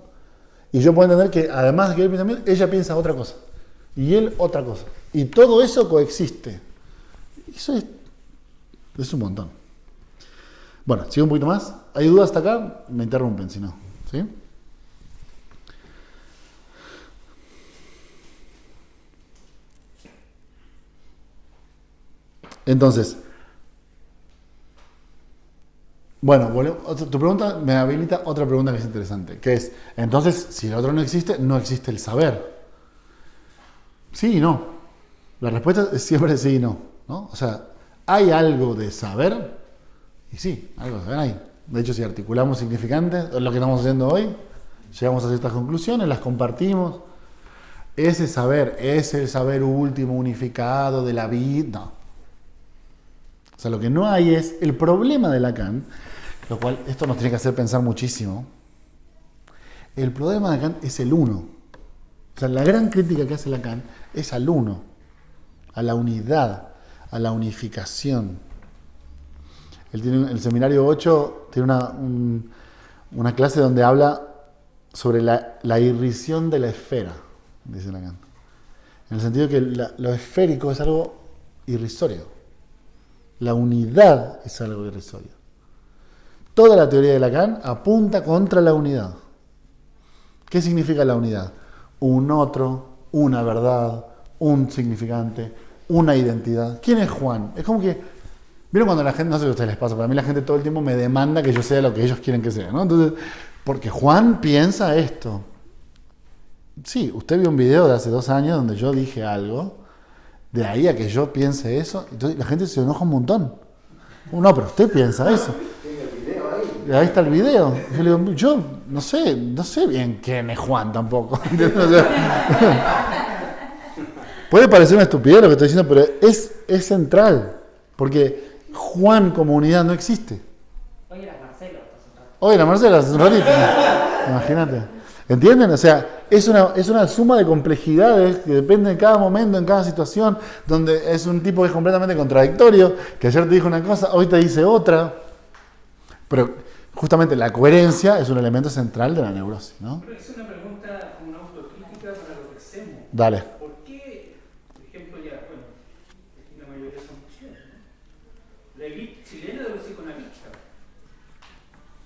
Y yo puedo entender que además de que él piensa bien, ella piensa otra cosa. Y él otra cosa. Y todo eso coexiste. Eso es un montón. Bueno, sigo un poquito más. ¿Hay dudas hasta acá? Me interrumpen, si no. ¿Sí? Entonces, bueno, tu pregunta me habilita otra pregunta que es interesante, que es, entonces, si el otro no existe el saber. Sí y no. La respuesta es siempre sí y no, ¿no? O sea, ¿hay algo de saber? Y sí, algo de saber hay. De hecho, si articulamos significantes, es lo que estamos haciendo hoy, llegamos a ciertas conclusiones, las compartimos. Ese saber es el saber último, unificado de la vida. No. O sea, lo que no hay es el problema de Lacan, lo cual esto nos tiene que hacer pensar muchísimo. El problema de Lacan es el uno. O sea, la gran crítica que hace Lacan es al uno, a la unidad, a la unificación. Él tiene el seminario 8 tiene una clase donde habla sobre la irrisión de la esfera, dice Lacan. En el sentido que lo esférico es algo irrisorio. La unidad es algo irrisorio. Toda la teoría de Lacan apunta contra la unidad. ¿Qué significa la unidad? Un otro, una verdad, un significante, una identidad. ¿Quién es Juan? Es como que, ¿vieron cuando la gente, no sé si a ustedes les pasa, pero a mí la gente todo el tiempo me demanda que yo sea lo que ellos quieren que sea, ¿no? Entonces, porque Juan piensa esto. Sí, usted vio un video de hace 2 años donde yo dije algo, de ahí a que yo piense eso, entonces la gente se enoja un montón. No, pero usted piensa eso. Ahí está el video. Yo le digo, yo no sé bien quién es Juan tampoco. Puede parecer una estupidez lo que estoy diciendo, pero es central. Porque Juan como unidad no existe. Hoy era Marcelo. Hoy era Marcelo, hace un ratito. Imagínate. ¿Entienden? O sea, es una suma de complejidades que depende de cada momento, en cada situación, donde es un tipo que es completamente contradictorio, que ayer te dijo una cosa, hoy te dice otra. Pero justamente la coherencia es un elemento central de la neurosis, ¿no? Pero es una pregunta, una autocrítica para lo que hacemos. Dale. ¿Por qué, por ejemplo, aquí la mayoría son chilenos, ¿no? La élite chilena de los psicoanalistas.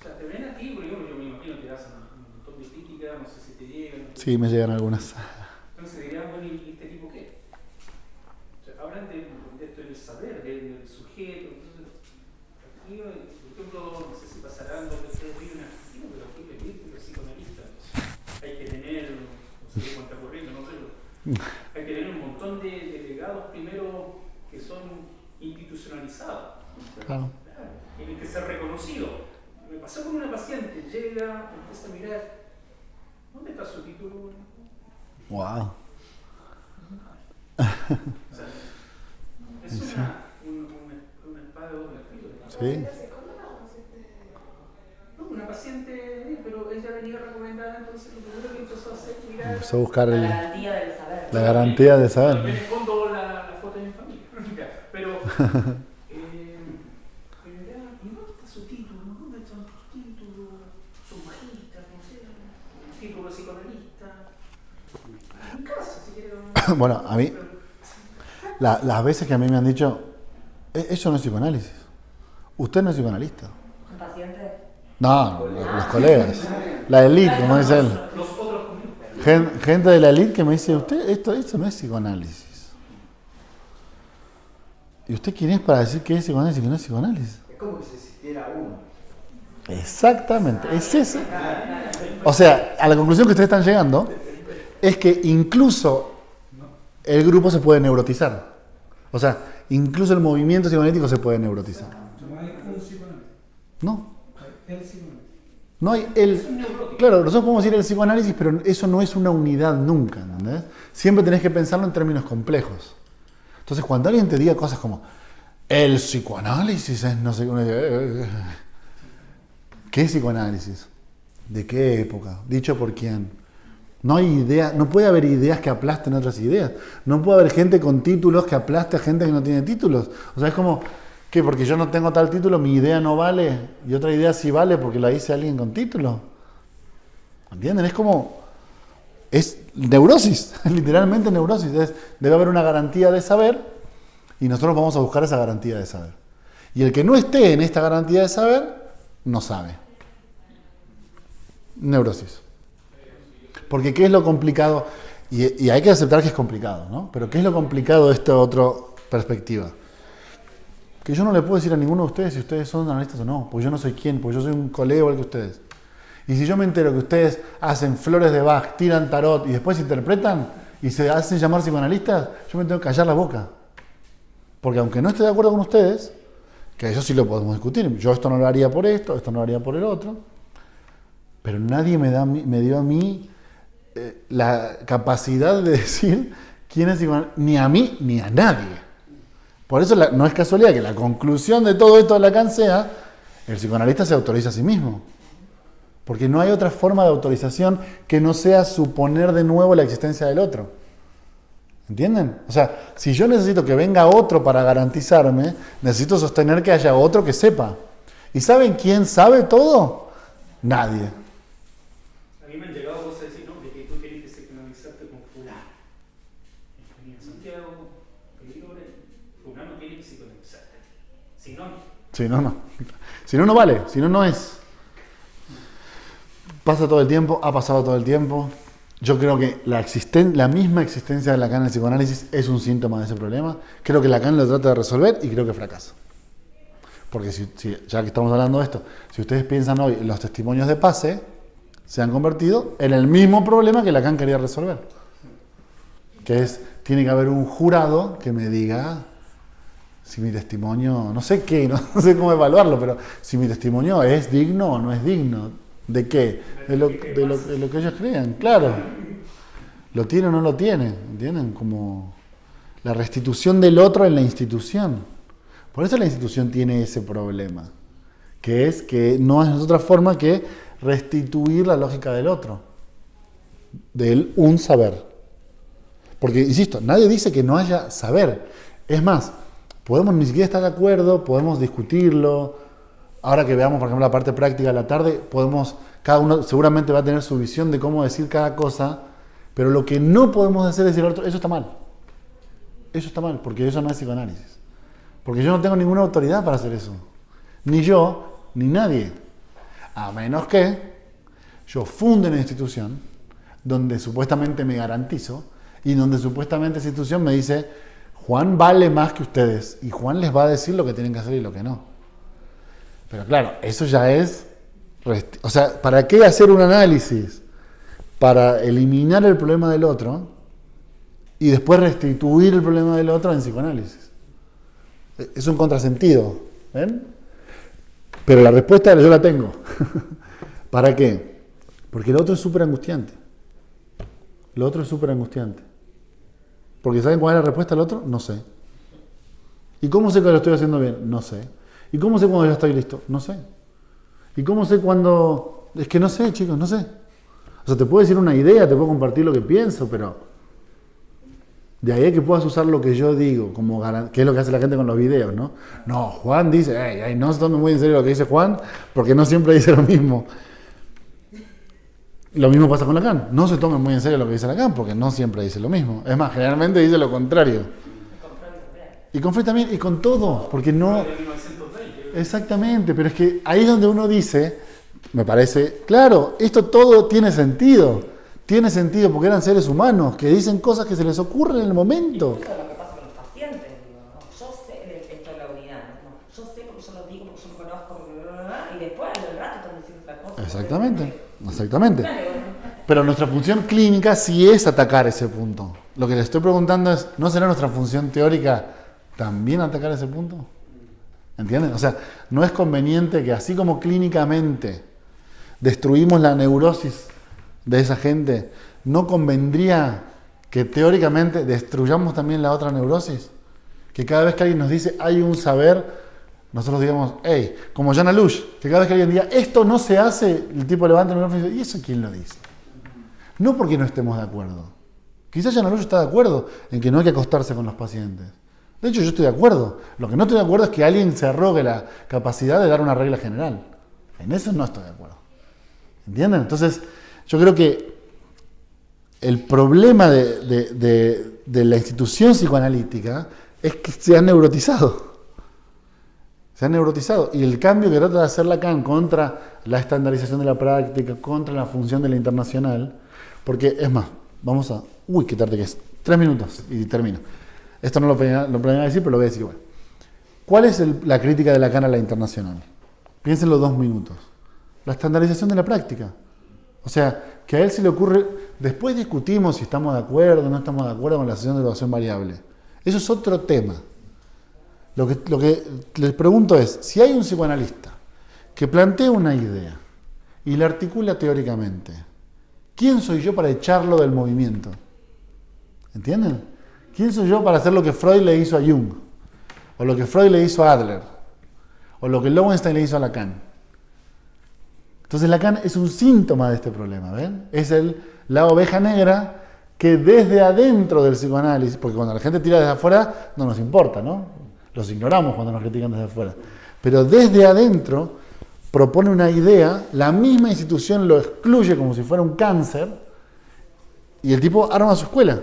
O sea, te ven a ti, porque yo me imagino que das un montón de críticas, no sé si te llegan. Sí, me llegan algunas. Entonces dirían, bueno, ¿y este tipo qué? O sea, hablan de esto del saber, del sujeto. Entonces, aquí, por ejemplo, no sé si pasarán lo que ustedes viven en Argentina, pero aquí la élite de los psicoanalistas hay que tener, no sé cuánta corriente, no sé, hay que tener un montón de delegados primero que son institucionalizados. Claro. Tienen que ser reconocidos. Me pasó con una paciente, llega, empieza a mirar, ¿dónde está su título? Wow. O sea, es una espada de doble filo. Sí. No, una paciente, pero ella venía recomendada, entonces lo primero que empezó a hacer es mirar. Empezó a buscar La garantía del saber. la garantía de También saber. escondo la foto de mi familia. Pero, ¿y dónde está su título? ¿Dónde están tus títulos? Sus magistras, no sé, el título de psicoanalista. En casa, si quieres. Bueno, a mí, las veces que a mí me han dicho, eso no es psicoanálisis. Usted no es psicoanalista. ¿Un paciente? No, los colegas. La elite, como dice él. Los otros comunistas. Gente de la elite que me dice, usted, esto no es psicoanálisis. ¿Y usted quién es para decir que es psicoanálisis y que no es psicoanálisis? Es como que si existiera uno. Exactamente, es eso. O sea, a la conclusión que ustedes están llegando es que incluso el grupo se puede neurotizar. O sea, incluso el movimiento psicoanalítico se puede neurotizar. No hay un psicoanálisis. No. Hay el psicoanálisis. No hay claro, nosotros podemos decir el psicoanálisis, pero eso no es una unidad nunca, ¿entendés? Siempre tenés que pensarlo en términos complejos. Entonces, cuando alguien te diga cosas como el psicoanálisis es no sé qué, ¿qué es psicoanálisis? ¿De qué época? ¿Dicho por quién? No hay idea, no puede haber ideas que aplasten otras ideas. No puede haber gente con títulos que aplaste a gente que no tiene títulos. O sea, es como que porque yo no tengo tal título, mi idea no vale y otra idea sí vale porque la dice alguien con título. ¿Entienden? Es como, es neurosis, literalmente neurosis. Debe haber una garantía de saber y nosotros vamos a buscar esa garantía de saber. Y el que no esté en esta garantía de saber, no sabe. Neurosis. Porque ¿qué es lo complicado? Y hay que aceptar que es complicado, ¿no? Pero ¿qué es lo complicado de esta otra perspectiva? Que yo no le puedo decir a ninguno de ustedes si ustedes son analistas o no, porque yo no soy quién, porque yo soy un colega igual que ustedes. Y si yo me entero que ustedes hacen flores de Bach, tiran tarot y después interpretan y se hacen llamar psicoanalistas, yo me tengo que callar la boca. Porque aunque no esté de acuerdo con ustedes, que eso sí lo podemos discutir, yo esto no lo haría por esto no lo haría por el otro, pero nadie me dio a mí la capacidad de decir quién es psicoanalista, ni a mí ni a nadie. Por eso no es casualidad que la conclusión de todo esto de Lacan sea, el psicoanalista se autoriza a sí mismo. Porque no hay otra forma de autorización que no sea suponer de nuevo la existencia del otro. ¿Entienden? O sea, si yo necesito que venga otro para garantizarme, necesito sostener que haya otro que sepa. ¿Y saben quién sabe todo? Nadie. A mí me han llegado cosas a decir, no, de que tú tienes que psicoanalizarte con fulano. En Santiago, fulano tiene que psicoanalizarte. Si no, no. Si no, no. Si no, no vale. Si no, no es. Pasa todo el tiempo, ha pasado todo el tiempo. Yo creo que la misma existencia de Lacan en el psicoanálisis es un síntoma de ese problema. Creo que Lacan lo trata de resolver y creo que fracasa. Porque ya que estamos hablando de esto, si ustedes piensan hoy, los testimonios de Pase se han convertido en el mismo problema que Lacan quería resolver. Que es, tiene que haber un jurado que me diga si mi testimonio, no sé qué, no sé cómo evaluarlo, pero si mi testimonio es digno o no es digno. ¿De qué? De lo que ellos crean, claro. ¿Lo tiene o no lo tiene? ¿Entienden? Como la restitución del otro en la institución. Por eso la institución tiene ese problema, que es que no es otra forma que restituir la lógica del otro, del un saber. Porque, insisto, nadie dice que no haya saber. Es más, podemos ni siquiera estar de acuerdo, podemos discutirlo. Ahora que veamos, por ejemplo, la parte práctica de la tarde, cada uno seguramente va a tener su visión de cómo decir cada cosa, pero lo que no podemos hacer es decir al otro, eso está mal. Eso está mal, porque eso no es psicoanálisis. Porque yo no tengo ninguna autoridad para hacer eso. Ni yo, ni nadie. A menos que yo funde una institución donde supuestamente me garantizo y donde supuestamente esa institución me dice, Juan vale más que ustedes y Juan les va a decir lo que tienen que hacer y lo que no. Pero claro, eso ya es... O sea, ¿para qué hacer un análisis? Para eliminar el problema del otro y después restituir el problema del otro en psicoanálisis. Es un contrasentido, ¿ven? Pero la respuesta yo la tengo. ¿Para qué? Porque lo otro es súper angustiante. Lo otro es súper angustiante. Porque ¿saben cuál es la respuesta al otro? No sé. ¿Y cómo sé que lo estoy haciendo bien? No sé. ¿Y cómo sé cuando ya estoy listo? No sé. ¿Y cómo sé cuando...? Es que no sé, chicos, no sé. O sea, te puedo decir una idea, te puedo compartir lo que pienso, pero... De ahí a que puedas usar lo que yo digo, como que es lo que hace la gente con los videos, ¿no? No, Juan dice, no se tome muy en serio lo que dice Juan, porque no siempre dice lo mismo. Lo mismo pasa con Lacan. No se tome muy en serio lo que dice Lacan, porque no siempre dice lo mismo. Es más, generalmente dice lo contrario. Y con Freud también, y con todo, porque no... Exactamente, pero es que ahí es donde uno dice, me parece, claro, esto todo tiene sentido porque eran seres humanos que dicen cosas que se les ocurren en el momento. Eso es lo que pasa con los pacientes, digo, ¿no? Yo sé de esto de la unidad, ¿no? Yo sé porque yo lo digo, porque yo lo conozco, y después al rato están diciendo otra cosa. Exactamente. Pero nuestra función clínica sí es atacar ese punto. Lo que le estoy preguntando es, ¿no será nuestra función teórica también atacar ese punto? ¿Entienden? O sea, no es conveniente que así como clínicamente destruimos la neurosis de esa gente, ¿no convendría que teóricamente destruyamos también la otra neurosis? Que cada vez que alguien nos dice hay un saber, nosotros digamos, hey, como Jana Lush, que cada vez que alguien diga esto no se hace, el tipo levanta el micrófono y dice, ¿y eso quién lo dice? No porque no estemos de acuerdo. Quizás Jana Lush está de acuerdo en que no hay que acostarse con los pacientes. De hecho, yo estoy de acuerdo. Lo que no estoy de acuerdo es que alguien se arrogue la capacidad de dar una regla general. En eso no estoy de acuerdo. ¿Entienden? Entonces, yo creo que el problema de la institución psicoanalítica es que se ha neurotizado. Se han neurotizado. Y el cambio que trata de hacer Lacan contra la estandarización de la práctica, contra la función de la internacional, porque es más, vamos a... Uy, qué tarde que es. 3 minutos y termino. Esto no lo planeaba decir, pero lo voy a decir igual. ¿Cuál es la crítica de Lacan a la internacional? Piensen los 2 minutos. La estandarización de la práctica. O sea, que a él se le ocurre... Después discutimos si estamos de acuerdo o no estamos de acuerdo con la sesión de evaluación variable. Eso es otro tema. Lo que les pregunto es, si hay un psicoanalista que plantea una idea y la articula teóricamente, ¿quién soy yo para echarlo del movimiento? ¿Entienden? ¿Quién soy yo para hacer lo que Freud le hizo a Jung? O lo que Freud le hizo a Adler? O lo que Lowenstein le hizo a Lacan. Entonces Lacan es un síntoma de este problema, ¿ven? Es la oveja negra que desde adentro del psicoanálisis, porque cuando la gente tira desde afuera no nos importa, ¿no? Los ignoramos cuando nos critican desde afuera. Pero desde adentro propone una idea, la misma institución lo excluye como si fuera un cáncer y el tipo arma su escuela.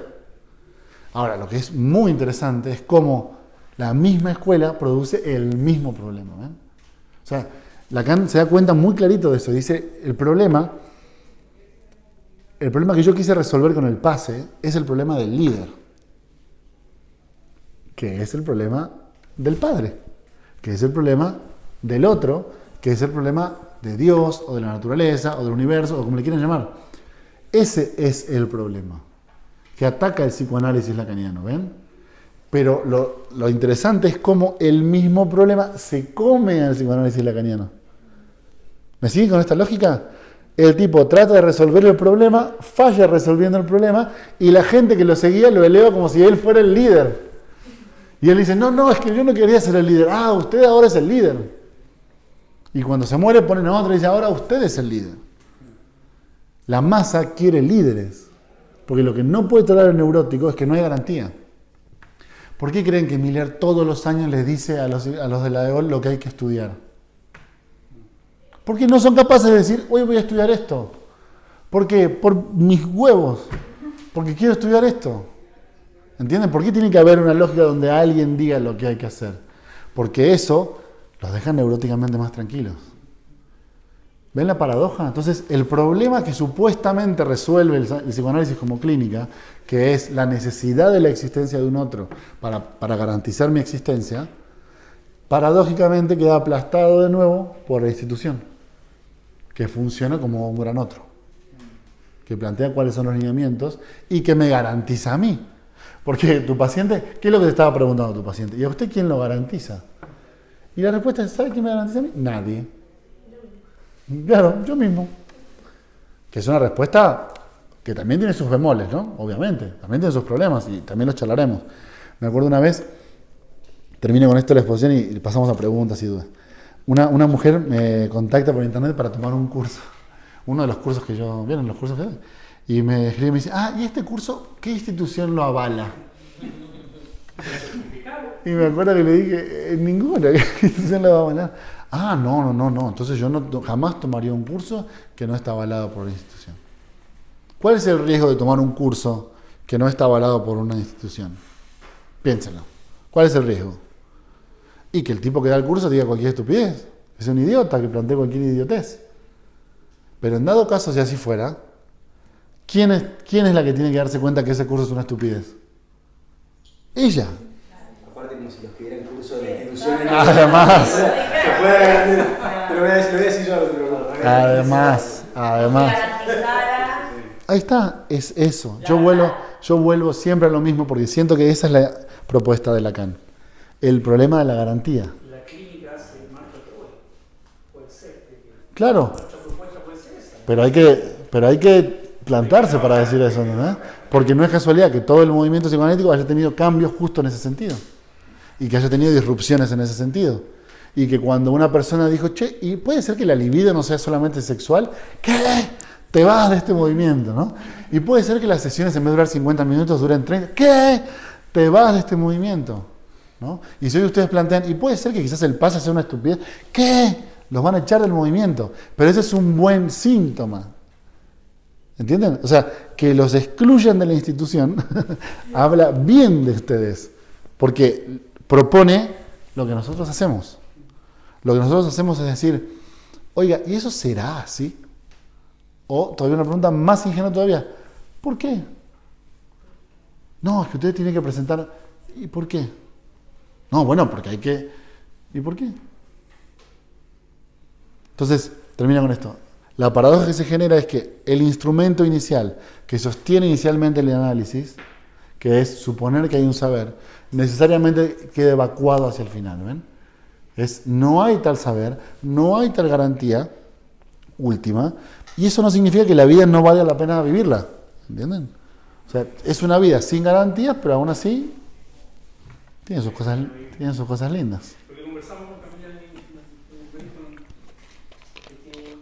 Ahora, lo que es muy interesante es cómo la misma escuela produce el mismo problema, ¿ven? O sea, Lacan se da cuenta muy clarito de eso. Dice, el problema que yo quise resolver con el pase es el problema del líder, que es el problema del padre, que es el problema del otro, que es el problema de Dios, o de la naturaleza, o del universo, o como le quieran llamar. Ese es el problema que ataca el psicoanálisis lacaniano, ¿ven? Pero lo interesante es cómo el mismo problema se come al psicoanálisis lacaniano. ¿Me siguen con esta lógica? El tipo trata de resolver el problema, falla resolviendo el problema, y la gente que lo seguía lo eleva como si él fuera el líder. Y él dice, no, es que yo no quería ser el líder. Ah, usted ahora es el líder. Y cuando se muere ponen a otro y dice, ahora usted es el líder. La masa quiere líderes. Porque lo que no puede tolerar el neurótico es que no hay garantía. ¿Por qué creen que Miller todos los años les dice a los de la EOL lo que hay que estudiar? Porque no son capaces de decir, hoy voy a estudiar esto. ¿Por qué? Por mis huevos. Porque quiero estudiar esto. ¿Entienden? ¿Por qué tiene que haber una lógica donde alguien diga lo que hay que hacer? Porque eso los deja neuróticamente más tranquilos. ¿Ven la paradoja? Entonces, el problema que supuestamente resuelve el psicoanálisis como clínica, que es la necesidad de la existencia de un otro para garantizar mi existencia, paradójicamente queda aplastado de nuevo por la institución, que funciona como un gran otro, que plantea cuáles son los lineamientos y que me garantiza a mí. Porque tu paciente, ¿qué es lo que te estaba preguntando tu paciente? ¿Y a usted quién lo garantiza? Y la respuesta es, ¿sabe quién me garantiza a mí? Nadie. Claro, yo mismo. Que es una respuesta que también tiene sus bemoles, ¿no? Obviamente, también tiene sus problemas y también los charlaremos. Me acuerdo una vez, termino con esto la exposición y pasamos a preguntas y dudas. Una mujer me contacta por internet para tomar un curso. Uno de los cursos que yo... ¿Vieron los cursos que doy? Y me escribe y me dice, ¿y este curso qué institución lo avala? Y me acuerdo que le dije, ninguna institución lo va a avalar. No. Entonces yo jamás tomaría un curso que no está avalado por una institución. ¿Cuál es el riesgo de tomar un curso que no está avalado por una institución? Piénsenlo. ¿Cuál es el riesgo? Y que el tipo que da el curso diga cualquier estupidez. Es un idiota que plantea cualquier idiotez. Pero en dado caso, si así fuera, ¿quién es la que tiene que darse cuenta que ese curso es una estupidez? Ella. Aparte, como si los que dieran curso de instituciones. Además. Te lo voy a decir yo. Además. Ahí está, es eso. Yo vuelvo siempre a lo mismo porque siento que esa es la propuesta de Lacan. El problema de la garantía. La clínica hace marca todo. Puede ser. Claro. Nuestra propuesta puede ser esa. Pero hay que plantarse para decir eso, ¿no? Porque no es casualidad que todo el movimiento psicoanalítico haya tenido cambios justo en ese sentido. Y que haya tenido disrupciones en ese sentido. Y que cuando una persona dijo, che, y puede ser que la libido no sea solamente sexual, ¿qué? Te vas de este movimiento, ¿no? Y puede ser que las sesiones en vez de durar 50 minutos duren 30, ¿qué? Te vas de este movimiento, ¿no? Y si hoy ustedes plantean, y puede ser que quizás el pase sea una estupidez, ¿qué? Los van a echar del movimiento. Pero ese es un buen síntoma. ¿Entienden? O sea, que los excluyan de la institución habla bien de ustedes, porque propone lo que nosotros hacemos. Lo que nosotros hacemos es decir, oiga, ¿y eso será así? O todavía una pregunta más ingenua todavía, ¿por qué? No, es que usted tiene que presentar, ¿y por qué? No, bueno, porque hay que, ¿y por qué? Entonces, termina con esto. La paradoja que se genera es que el instrumento inicial que sostiene inicialmente el análisis, que es suponer que hay un saber, necesariamente queda evacuado hacia el final, ¿ven? No hay tal saber, no hay tal garantía última, y eso no significa que la vida no valga la pena vivirla, ¿entienden? O sea, es una vida sin garantías, pero aún así tiene sus cosas lindas. Porque conversamos también que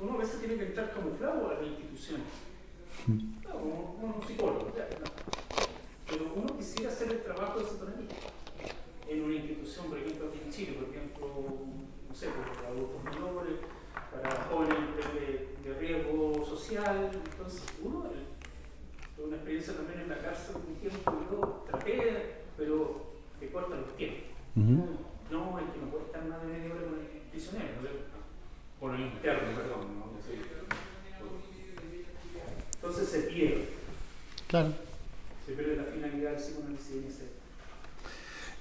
uno a veces tiene que entrar camuflado a las instituciones. Claro, como un psicólogo, pero uno quisiera hacer el trabajo de psicoanalista en una institución, por ejemplo, aquí en Chile, por ejemplo, no sé, para adultos menores, para jóvenes de riesgo social. Entonces, uno, una experiencia también en la cárcel, un tiempo yo traté, pero te cortan los tiempos. No, es que no puede estar más de media hora con el prisionero, ¿no? Con el interno, perdón. ¿No? Entonces se pierde. Claro. Se pierde la finalidad del psicoanálisis.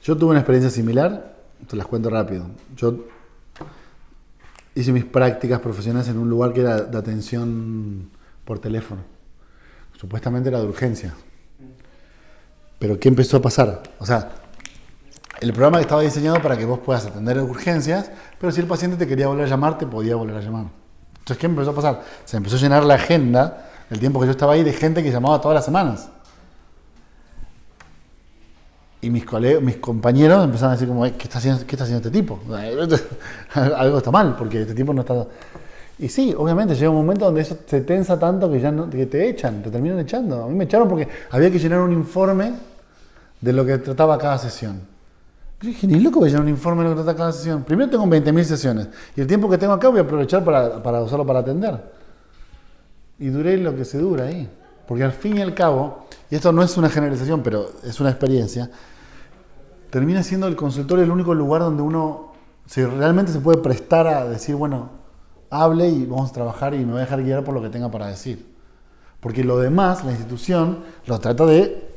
Yo tuve una experiencia similar, te las cuento rápido. Yo hice mis prácticas profesionales en un lugar que era de atención por teléfono. Supuestamente era de urgencia. Pero ¿qué empezó a pasar? O sea, el programa estaba diseñado para que vos puedas atender urgencias, pero si el paciente te quería volver a llamar, te podía volver a llamar. Entonces, ¿qué empezó a pasar? Se empezó a llenar la agenda, el tiempo que yo estaba ahí, de gente que llamaba todas las semanas. Y mis compañeros empezaron a decir como, ¿qué está haciendo este tipo? Algo está mal, porque este tipo no está... Y sí, obviamente llega un momento donde eso se tensa tanto que ya no, que te echan, te terminan echando. A mí me echaron porque había que llenar un informe de lo que trataba cada sesión. Yo dije, ni loco voy a llenar un informe de lo que trata cada sesión. Primero tengo 20.000 sesiones y el tiempo que tengo acá voy a aprovechar para usarlo para atender. Y duré lo que se dura ahí. Porque al fin y al cabo, y esto no es una generalización, pero es una experiencia, termina siendo el consultorio el único lugar donde uno realmente se puede prestar a decir, bueno, hable y vamos a trabajar y me voy a dejar guiar por lo que tenga para decir. Porque lo demás, la institución, lo trata de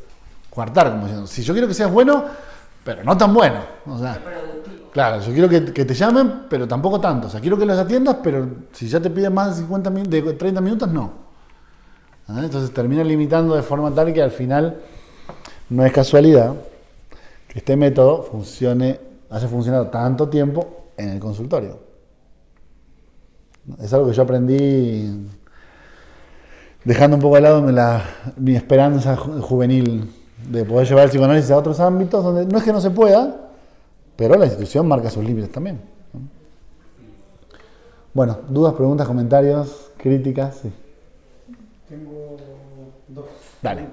coartar, como diciendo, si yo quiero que seas bueno, pero no tan bueno. O sea, claro, yo quiero que te llamen, pero tampoco tanto. O sea, quiero que los atiendas, pero si ya te piden más de 30 minutos, no. Entonces termina limitando de forma tal que al final no es casualidad que este método haya funcionado tanto tiempo en el consultorio. Es algo que yo aprendí dejando un poco de lado mi esperanza juvenil de poder llevar el psicoanálisis a otros ámbitos donde no es que no se pueda, pero la institución marca sus límites también. Bueno, dudas, preguntas, comentarios, críticas. Sí. Tengo dos. Dale.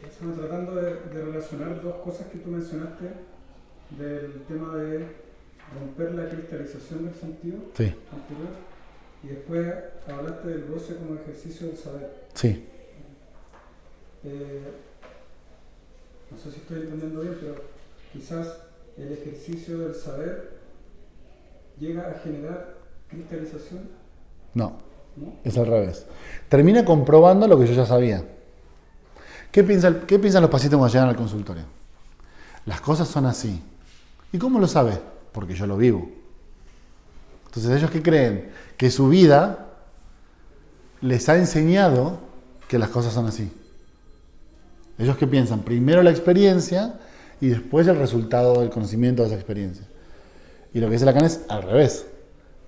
Estamos tratando de relacionar dos cosas que tú mencionaste del tema de romper la cristalización del sentido anterior, y después hablaste del goce como ejercicio del saber. Sí. No sé si estoy entendiendo bien, pero quizás el ejercicio del saber llega a generar cristalización. No, es al revés. Termina comprobando lo que yo ya sabía. ¿Qué piensan los pacientes cuando llegan al consultorio? Las cosas son así. ¿Y cómo lo sabes? Porque yo lo vivo. Entonces, ¿ellos qué creen? Que su vida les ha enseñado que las cosas son así. ¿Ellos qué piensan? Primero la experiencia y después el resultado del conocimiento de esa experiencia. Y lo que dice Lacan es al revés.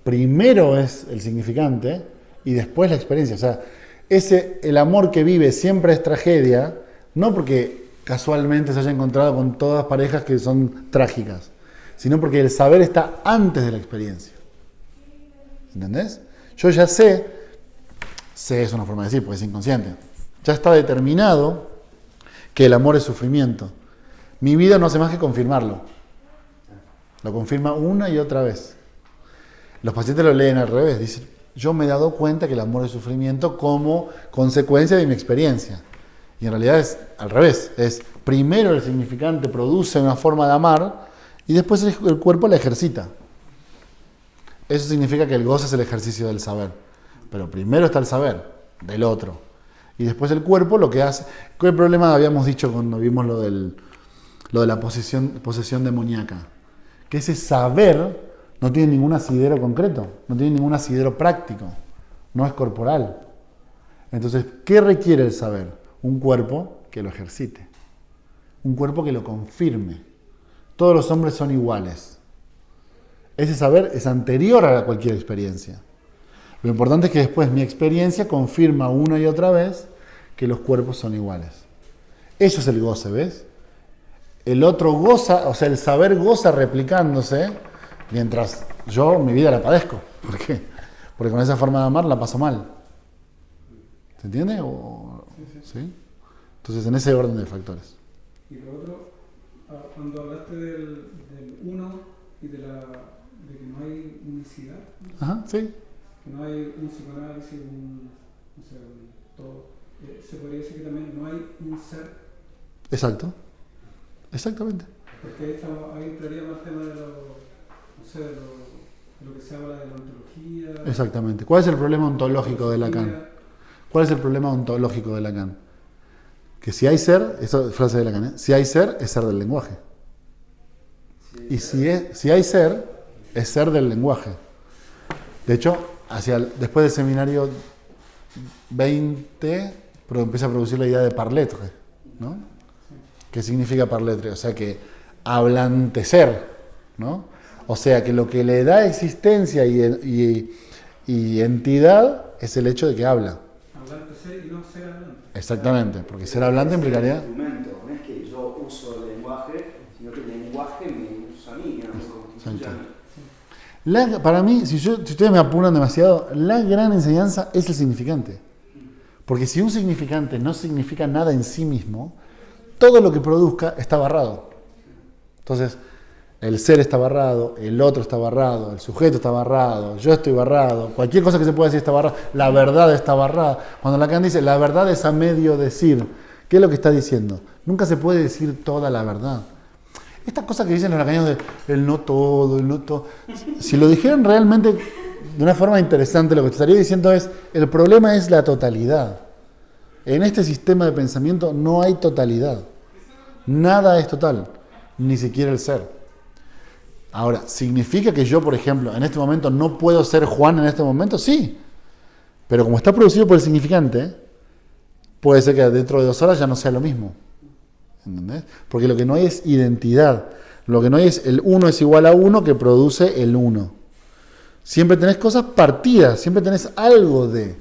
Primero es el significante y después la experiencia. O sea, el amor que vive siempre es tragedia, no porque casualmente se haya encontrado con todas parejas que son trágicas, sino porque el saber está antes de la experiencia. ¿Entendés? Yo ya sé es una forma de decir, porque es inconsciente, ya está determinado que el amor es sufrimiento. Mi vida no hace más que confirmarlo. Lo confirma una y otra vez. Los pacientes lo leen al revés, dicen, yo me he dado cuenta que el amor es sufrimiento como consecuencia de mi experiencia. Y en realidad es al revés, es primero el significante produce una forma de amar Y después el cuerpo la ejercita. Eso significa que el goce es el ejercicio del saber. Pero primero está el saber del otro. Y después el cuerpo lo que hace... ¿Qué problema habíamos dicho cuando vimos lo de la posesión demoníaca? Que ese saber no tiene ningún asidero concreto, no tiene ningún asidero práctico, no es corporal. Entonces, ¿qué requiere el saber? Un cuerpo que lo ejercite, un cuerpo que lo confirme. Todos los hombres son iguales. Ese saber es anterior a cualquier experiencia. Lo importante es que después mi experiencia confirma una y otra vez que los cuerpos son iguales. Eso es el goce, ¿ves? El otro goza, o sea, el saber goza replicándose, mientras yo mi vida la padezco. ¿Por qué? Porque con esa forma de amar la paso mal. ¿Se entiende? ¿Sí? Entonces, en ese orden de factores. Y lo otro, cuando hablaste del uno y de que no hay unicidad, ¿no? Ajá, sí. Que no hay un psicoanálisis, no sé, todo. Se podría decir que también no hay un ser. Exacto. Exactamente. Porque ahí entraría más el tema de lo que se habla de la ontología. Exactamente. ¿Cuál es el problema ontológico de Lacan? ¿Cuál es el problema ontológico de Lacan? Que si hay ser, esa es frase de Lacan, si hay ser, es ser del lenguaje. Y si hay ser, es ser del lenguaje. De hecho, después del seminario 20, empieza a producir la idea de parletre, ¿no? ¿Qué significa parletre? O sea, que hablantecer, ¿no? O sea, que lo que le da existencia y entidad es el hecho de que habla. Hablantecer y no ser hablante. Exactamente, porque ser hablante implicaría... Instrumento, no es que yo uso el lenguaje, sino que el lenguaje me usa a mí, que no me constituye a mí. Para mí, si ustedes me apuran demasiado, la gran enseñanza es el significante. Porque si un significante no significa nada en sí mismo, todo lo que produzca está barrado. Entonces, el ser está barrado, el otro está barrado, el sujeto está barrado, yo estoy barrado, cualquier cosa que se pueda decir está barrada, la verdad está barrada. Cuando Lacan dice, la verdad es a medio decir, ¿qué es lo que está diciendo? Nunca se puede decir toda la verdad. Estas cosas que dicen los lacanianos de el no todo, si lo dijeran realmente de una forma interesante, lo que te estaría diciendo es, el problema es la totalidad. En este sistema de pensamiento no hay totalidad. Nada es total, ni siquiera el ser. Ahora, ¿significa que yo, por ejemplo, en este momento no puedo ser Juan en este momento? Sí. Pero como está producido por el significante, puede ser que dentro de 2 horas ya no sea lo mismo. ¿Entendés? Porque lo que no hay es identidad. Lo que no hay es el 1 es igual a 1 que produce el 1. Siempre tenés cosas partidas, siempre tenés algo de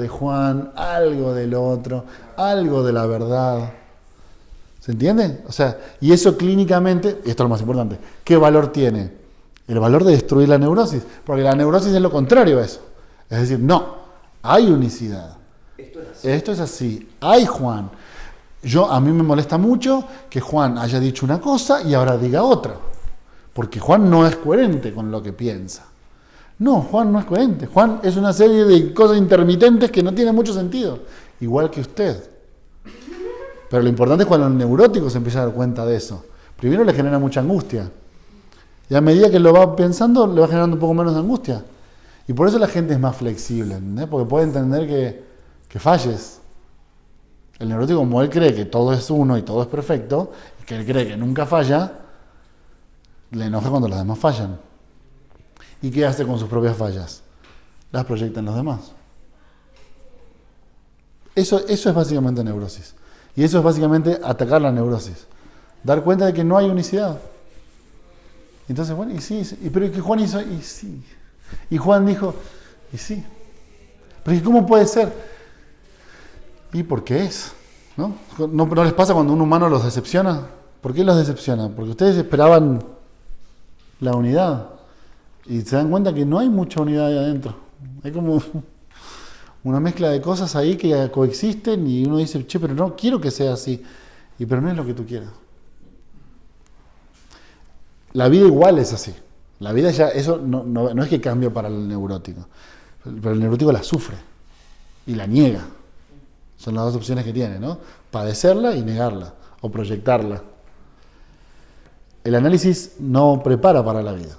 Juan, algo del otro, algo de la verdad. ¿Se entiende? O sea, y eso clínicamente, y esto es lo más importante, ¿qué valor tiene? El valor de destruir la neurosis, porque la neurosis es lo contrario a eso. Es decir, no, hay unicidad. Esto es así. Hay Juan. A mí me molesta mucho que Juan haya dicho una cosa y ahora diga otra, porque Juan no es coherente con lo que piensa. No, Juan no es coherente. Juan es una serie de cosas intermitentes que no tienen mucho sentido, igual que usted. Pero lo importante es cuando el neurótico se empieza a dar cuenta de eso. Primero le genera mucha angustia. Y a medida que lo va pensando, le va generando un poco menos de angustia. Y por eso la gente es más flexible, ¿entendés? Porque puede entender que falles. El neurótico, como él cree que todo es uno y todo es perfecto, y que él cree que nunca falla, le enoja cuando los demás fallan. ¿Y qué hace con sus propias fallas? Las proyecta en los demás. Eso es básicamente neurosis. Y eso es básicamente atacar la neurosis. Dar cuenta de que no hay unicidad. Entonces, bueno, y sí, pero que Juan hizo, y sí. Y Juan dijo, y sí. Pero ¿cómo puede ser? Y porque es, ¿no? ¿No les pasa cuando un humano los decepciona? ¿Por qué los decepciona? Porque ustedes esperaban la unidad. Y se dan cuenta que no hay mucha unidad ahí adentro. Hay como una mezcla de cosas ahí que coexisten y uno dice, che, pero no quiero que sea así. Pero no es lo que tú quieras. La vida igual es así. La vida ya, eso no es que cambie para el neurótico. Pero el neurótico la sufre y la niega. Son las dos opciones que tiene, ¿no? Padecerla y negarla, o proyectarla. el análisis no prepara para la vida.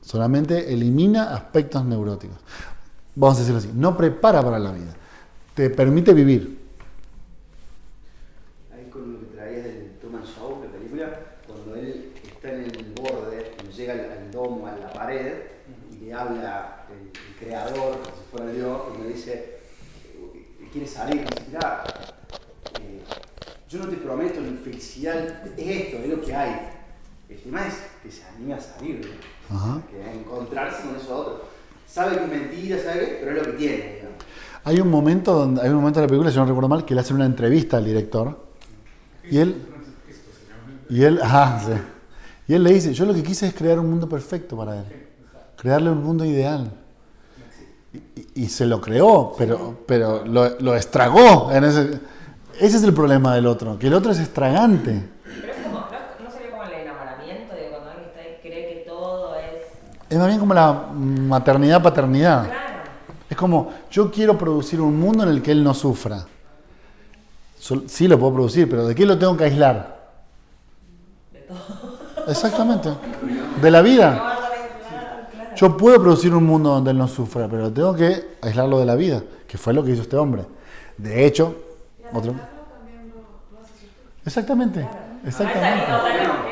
Solamente elimina aspectos neuróticos. Vamos a decirlo así, no prepara para la vida. Te permite vivir. Ahí con lo que traías del Truman Show, la película, cuando él está en el borde, cuando llega al domo, a la pared, y le habla el creador, como si fuera Dios, y le dice, quiere salir, y dice, mirá, yo no te prometo ni felicidad, es esto, es lo que hay. El tema es que se anime a salir, ¿no? Ajá. Que a encontrarse con eso otro. Sabe que es mentira, sabe, pero es lo que tiene, digamos. Hay un momento en la película, si no recuerdo mal, que le hacen una entrevista al director. Y él le dice, yo lo que quise es crear un mundo perfecto para él. Crearle un mundo ideal. Y se lo creó, pero lo estragó. Ese es el problema del otro, que el otro es estragante. Pero es como, no sería como el enamoramiento de cuando alguien está ahí, cree que todo es... Es más bien como la maternidad-paternidad. Claro. Es como, yo quiero producir un mundo en el que él no sufra. Sí lo puedo producir, pero ¿de qué lo tengo que aislar? De todo. Exactamente. De la vida. Claro. Yo puedo producir un mundo donde él no sufra, pero tengo que aislarlo de la vida, que fue lo que hizo este hombre. De hecho, otro... también lo hace sufrir. Exactamente. Exactamente.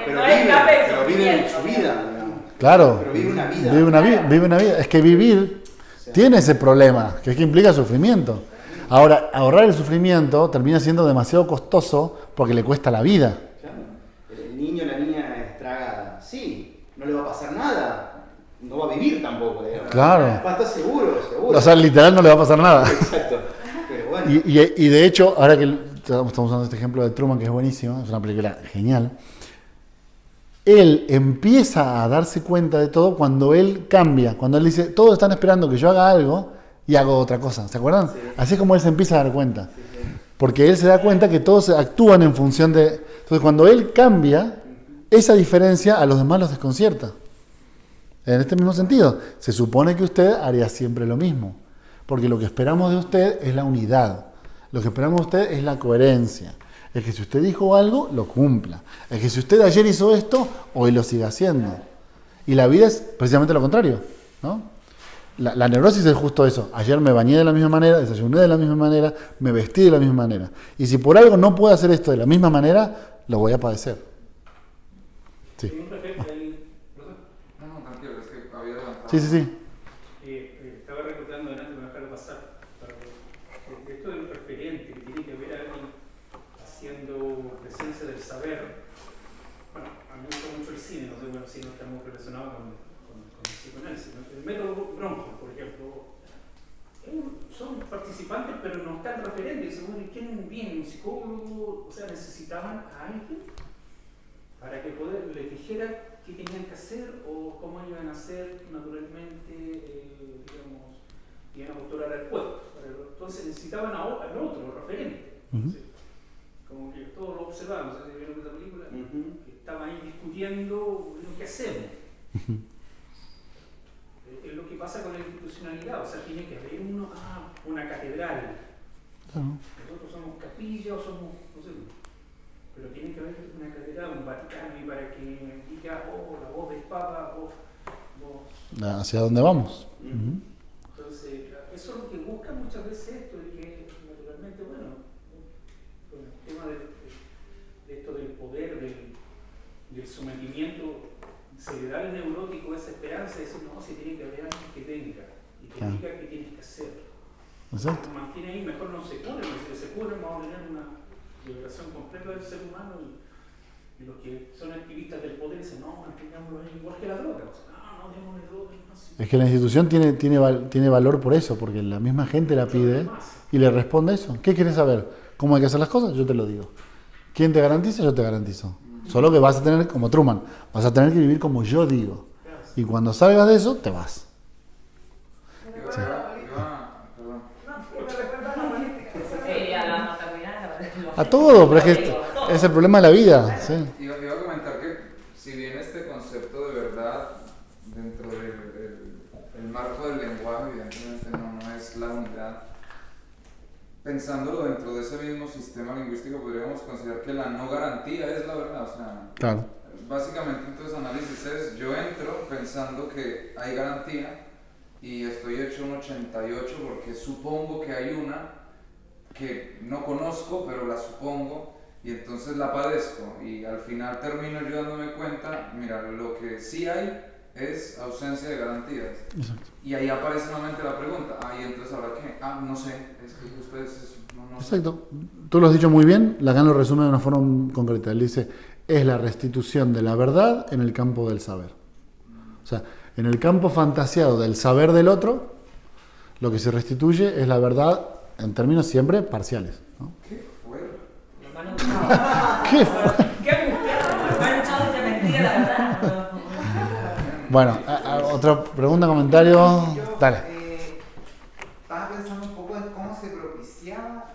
Pero vive en su vida, digamos. Claro. Pero vive una vida. Vive una vida. Es que vivir tiene ese problema, que es que implica sufrimiento. Ahora, ahorrar el sufrimiento termina siendo demasiado costoso porque le cuesta la vida. Claro. El niño o la niña estragada, sí, no le va a pasar nada, no va a vivir tampoco, digamos. Claro. Va a estar seguro. O sea, literal no le va a pasar nada. Exacto. Pero bueno. Y de hecho, ahora que estamos usando este ejemplo de Truman, que es buenísimo, es una película genial, él empieza a darse cuenta de todo cuando él cambia, cuando él dice, todos están esperando que yo haga algo y hago otra cosa, ¿se acuerdan? Sí. Así es como él se empieza a dar cuenta. Sí. Porque él se da cuenta que todos actúan en función de... Entonces cuando él cambia, esa diferencia a los demás los desconcierta. En este mismo sentido, se supone que usted haría siempre lo mismo. Porque lo que esperamos de usted es la unidad. Lo que esperamos de usted es la coherencia. Es que si usted dijo algo, lo cumpla. Es que si usted ayer hizo esto, hoy lo siga haciendo. Y la vida es precisamente lo contrario, ¿no? La neurosis es justo eso. Ayer me bañé de la misma manera, desayuné de la misma manera, me vestí de la misma manera. Y si por algo no puedo hacer esto de la misma manera, lo voy a padecer. Sí. Sí. Estaba recordando delante, me voy a dejar pasar. Esto del referente, que tiene que ver a alguien haciendo presencia del saber. Bueno, a mí me gusta mucho el cine, no sé bueno, si no está muy relacionado con el psicoanálisis. El método Bronco, por ejemplo, son participantes, pero no están referentes. Dicen, bueno, ¿quién viene? ¿Un psicólogo? O sea, necesitaban a alguien para que les dijera qué tenían que hacer o cómo iban a hacer naturalmente, digamos, iban a postular al cuerpo. Entonces necesitaban al otro referente. Entonces, como que todos lo observaban, no sé si vieron esta película, que estaban ahí discutiendo lo que hacemos. Es lo que pasa con la institucionalidad, o sea, tiene que haber una catedral. Nosotros somos capilla o somos, no sé, pero tiene que haber una catedral, un Vaticano, y para que diga, la voz del Papa, ¿hacia dónde vamos? Entonces, eso es lo que busca muchas veces esto, de que naturalmente, bueno, con el tema de esto del poder, del sometimiento, se le da al neurótico esa esperanza de decir, no, si tiene que haber alguien que venga y que diga qué tienes que hacer. Exacto. Se mantiene ahí, mejor no se cure, porque si se cure vamos a tener una liberación completa del ser humano y los que son activistas del poder dicen, no, mantengámoslo ahí igual que la droga. O sea, no, démosle droga. No, sí. Es que la institución tiene valor por eso, porque la misma gente la pide y le responde eso. ¿Qué quieres saber? ¿Cómo hay que hacer las cosas? Yo te lo digo. ¿Quién te garantiza? Yo te garantizo. Solo que vas a tener, como Truman, vas a tener que vivir como yo digo. Y cuando salgas de eso, te vas. Sí. A todo, pero es que es el problema de la vida. Sí. Iba a comentar que si bien este concepto de verdad dentro del marco del lenguaje evidentemente no es la unidad, pensándolo dentro de ese mismo sistema lingüístico podríamos considerar que la no garantía es la verdad. O sea, claro. básicamente entonces análisis es, yo entro pensando que hay garantía y estoy hecho un 88 porque supongo que hay una que no conozco, pero la supongo y entonces la padezco y al final termino yo dándome cuenta, mira, lo que sí hay es ausencia de garantías. Exacto. Y ahí aparece nuevamente la pregunta, y entonces ¿ahora qué? No sé, es que ustedes no sé. Exacto. Tú lo has dicho muy bien, Lacan lo resume de una forma concreta. Él dice, es la restitución de la verdad en el campo del saber. O sea, en el campo fantasiado del saber del otro, lo que se restituye es la verdad en términos siempre parciales, ¿no? ¿Qué fuerte? Hermano Chao. ¿Qué fue? ¿Qué angustiado? Hermano Chao dice mentira, la verdad. Bueno, otra pregunta, comentario. Dale. Estaba pensando un poco en cómo se propiciaba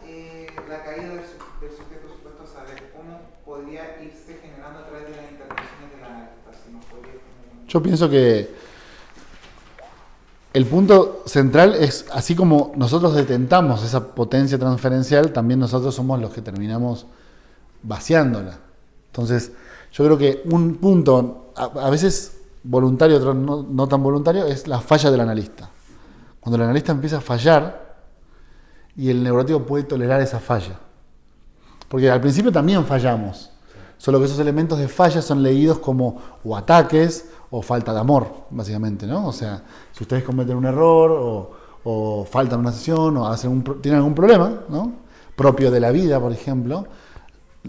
la caída del sujeto supuesto saber, cómo podría irse generando a través de las intervenciones de la analista. Si nos podría... Yo pienso que el punto central es, así como nosotros detentamos esa potencia transferencial, también nosotros somos los que terminamos vaciándola. Entonces, yo creo que un punto, a veces voluntario, otro no tan voluntario, es la falla del analista. Cuando el analista empieza a fallar y el neurótico puede tolerar esa falla. Porque al principio también fallamos, solo que esos elementos de falla son leídos como o ataques o falta de amor, básicamente, ¿no? O sea, si ustedes cometen un error o faltan una sesión o tienen algún problema, ¿no? Propio de la vida, por ejemplo,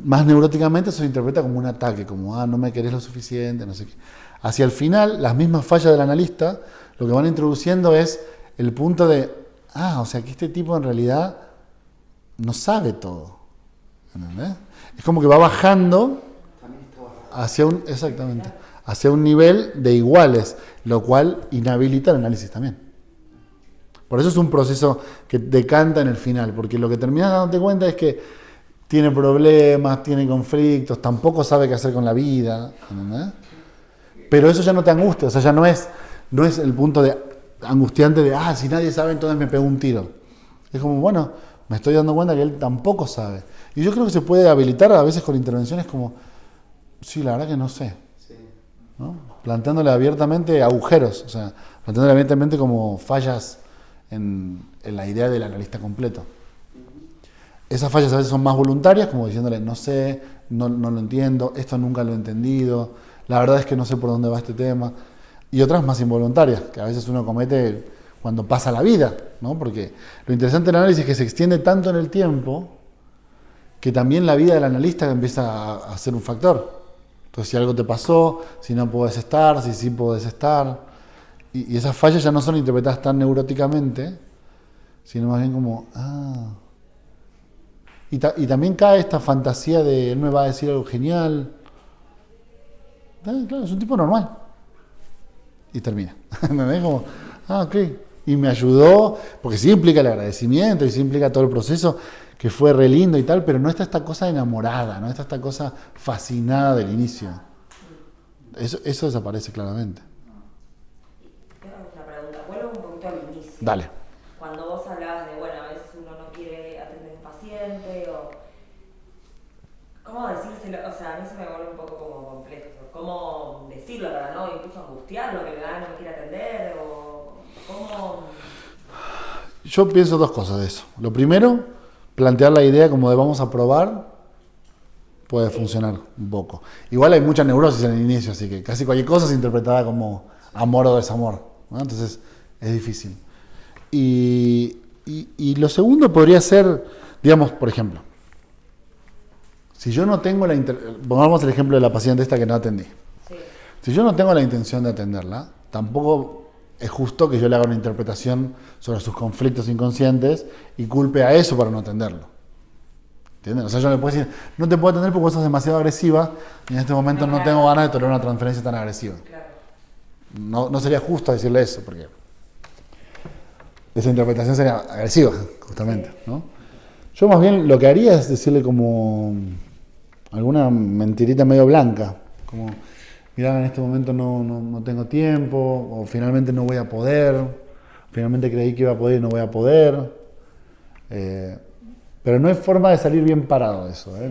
más neuróticamente eso se interpreta como un ataque, como, no me querés lo suficiente, no sé qué. Hacia el final, las mismas fallas del analista, lo que van introduciendo es el punto de, o sea, que este tipo en realidad no sabe todo. ¿Entendés? Es como que va bajando hacia un nivel de iguales, lo cual inhabilita el análisis también. Por eso es un proceso que decanta en el final, porque lo que terminas dándote cuenta es que tiene problemas, tiene conflictos, tampoco sabe qué hacer con la vida, ¿entendés? Pero eso ya no te angustia, o sea, ya no es el punto de angustiante de, si nadie sabe, entonces me pego un tiro. Es como, bueno, me estoy dando cuenta que él tampoco sabe. Y yo creo que se puede habilitar a veces con intervenciones como, sí, la verdad que no sé, ¿no? Planteándole abiertamente agujeros, o sea, planteándole abiertamente como fallas en la idea del analista completo. Esas fallas a veces son más voluntarias, como diciéndole, no sé, no lo entiendo, esto nunca lo he entendido, la verdad es que no sé por dónde va este tema. Y otras más involuntarias, que a veces uno comete cuando pasa la vida, ¿no? Porque lo interesante del análisis es que se extiende tanto en el tiempo que también la vida del analista empieza a ser un factor. Entonces, si algo te pasó, si no podés estar, si sí podés estar. Y esas fallas ya no son interpretadas tan neuróticamente, sino más bien como, Y también cae esta fantasía de él me va a decir algo genial. Claro, es un tipo normal. Y termina. ¿Entendés? Como, ok. Y me ayudó, porque sí implica el agradecimiento y sí implica todo el proceso, que fue re lindo y tal, pero no está esta cosa enamorada, no está esta cosa fascinada del inicio. Eso desaparece claramente. Tengo una pregunta, vuelvo un poquito al inicio. Dale. Cuando vos hablabas de, a veces uno no quiere atender a un paciente o... ¿Cómo decírselo? O sea, a mí se me vuelve un poco como complejo. ¿Cómo decirlo para no incluso angustiarlo, que no me quiere atender? O ¿cómo...? Yo pienso dos cosas de eso. Lo primero, plantear la idea como de vamos a probar, puede funcionar un poco. Igual hay mucha neurosis en el inicio, así que casi cualquier cosa es interpretada como amor o desamor, ¿no? Entonces es difícil. Y lo segundo podría ser, digamos, por ejemplo, si yo no tengo pongamos el ejemplo de la paciente esta que no atendí. Sí. Si yo no tengo la intención de atenderla, tampoco es justo que yo le haga una interpretación sobre sus conflictos inconscientes y culpe a eso para no atenderlo. ¿Entienden? O sea, yo le puedo decir, no te puedo atender porque vos sos demasiado agresiva y en este momento no tengo ganas de tolerar una transferencia tan agresiva. Claro. No sería justo decirle eso, porque esa interpretación sería agresiva, justamente, ¿no? Yo más bien lo que haría es decirle como alguna mentirita medio blanca, como, mirá, en este momento no tengo tiempo, o finalmente no voy a poder, finalmente creí que iba a poder y no voy a poder. Pero no hay forma de salir bien parado de eso, ¿eh?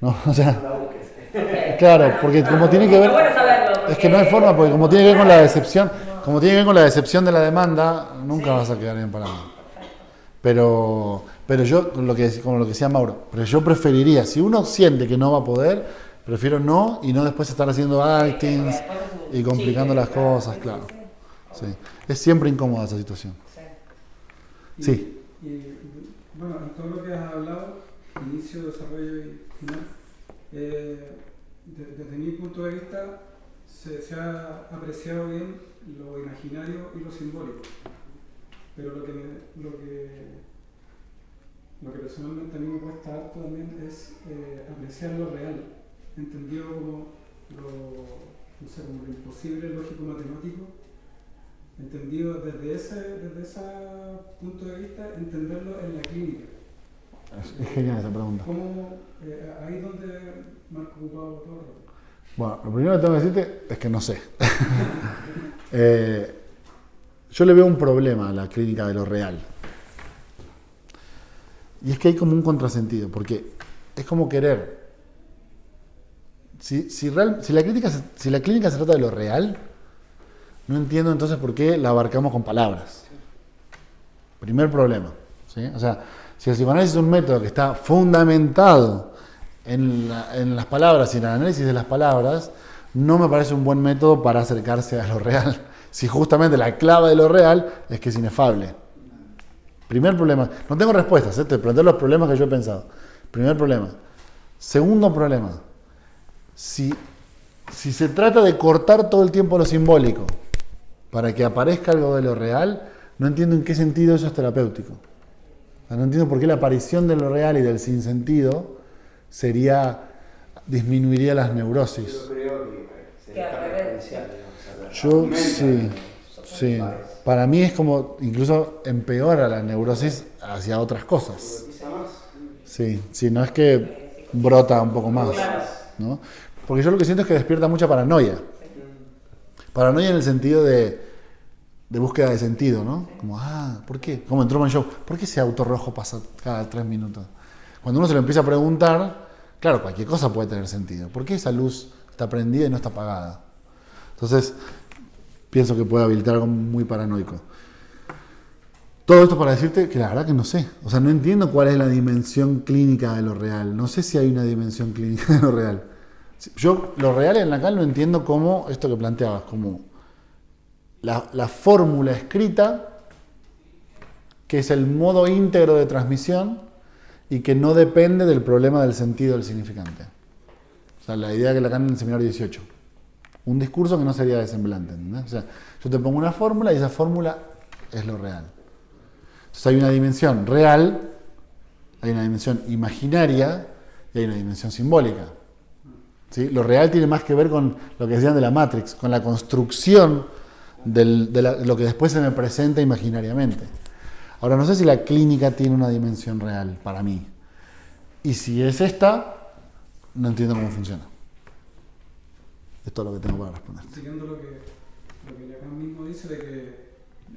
No, o sea, Ok. Claro, porque como tiene que ver... Está bueno saberlo, Es que no hay porque- forma, porque como tiene que ver con la decepción, como tiene que ver con la decepción de la demanda, nunca Sí. vas a quedar bien parado. Pero yo, como lo que decía Mauro, pero yo preferiría, si uno siente que no va a poder, prefiero no y no después estar haciendo actings Después es un y complicando chiste, las cosas, sí, claro. sí, Sí. Es siempre incómoda esa situación. sí. Sí. Bueno, en todo lo que has hablado, inicio, desarrollo y final, desde mi punto de vista se ha apreciado bien lo imaginario y lo simbólico. Pero lo que personalmente a mí me cuesta harto también es apreciar lo real, entendido como como lo imposible lógico matemático, entendido desde ese punto de vista, entenderlo en la clínica. Es genial esa pregunta. ¿Cómo, ahí es donde me han ocupado todo el rato? Bueno, lo primero que tengo que decirte es que no sé. Yo le veo un problema a la clínica de lo real. Y es que hay como un contrasentido, porque es como querer. Si la clínica se trata de lo real, no entiendo entonces por qué la abarcamos con palabras. Primer problema. ¿Sí? O sea, si el psicoanálisis es un método que está fundamentado en las palabras y en el análisis de las palabras, no me parece un buen método para acercarse a lo real. Si justamente la clave de lo real es que es inefable. Primer problema. No tengo respuestas, te planteo los problemas que yo he pensado. Primer problema. Segundo problema. Si se trata de cortar todo el tiempo lo simbólico para que aparezca algo de lo real, no entiendo en qué sentido eso es terapéutico. O sea, no entiendo por qué la aparición de lo real y del sinsentido disminuiría las neurosis. Yo creo que Que al sería revés. exponencial, digamos, Yo aumenta, sí. Sí, para mí es como incluso empeora la neurosis hacia otras cosas. Quizá más. Sí, no es que brota un poco más, ¿no? Porque yo lo que siento es que despierta mucha paranoia. Paranoia en el sentido de búsqueda de sentido, ¿no? Como, ¿por qué? Como en Truman Show, ¿por qué ese auto rojo pasa cada 3 minutos? Cuando uno se lo empieza a preguntar, claro, cualquier cosa puede tener sentido. ¿Por qué esa luz está prendida y no está apagada? Entonces, pienso que puede habilitar algo muy paranoico. Todo esto para decirte que la verdad que no sé. O sea, no entiendo cuál es la dimensión clínica de lo real. No sé si hay una dimensión clínica de lo real. Yo lo real en Lacan lo entiendo como esto que planteabas, como la fórmula escrita, que es el modo íntegro de transmisión y que no depende del problema del sentido del significante. O sea, la idea que Lacan en el seminario 18. Un discurso que no sería desemblante, ¿entendés? O sea, yo te pongo una fórmula y esa fórmula es lo real. Entonces hay una dimensión real, hay una dimensión imaginaria y hay una dimensión simbólica. ¿Sí? Lo real tiene más que ver con lo que decían de la Matrix, con la construcción de lo que después se me presenta imaginariamente. Ahora, no sé si la clínica tiene una dimensión real para mí. Y si es esta, no entiendo cómo funciona. Es todo lo que tengo para responder. Siguiendo lo que Lacan mismo dice de que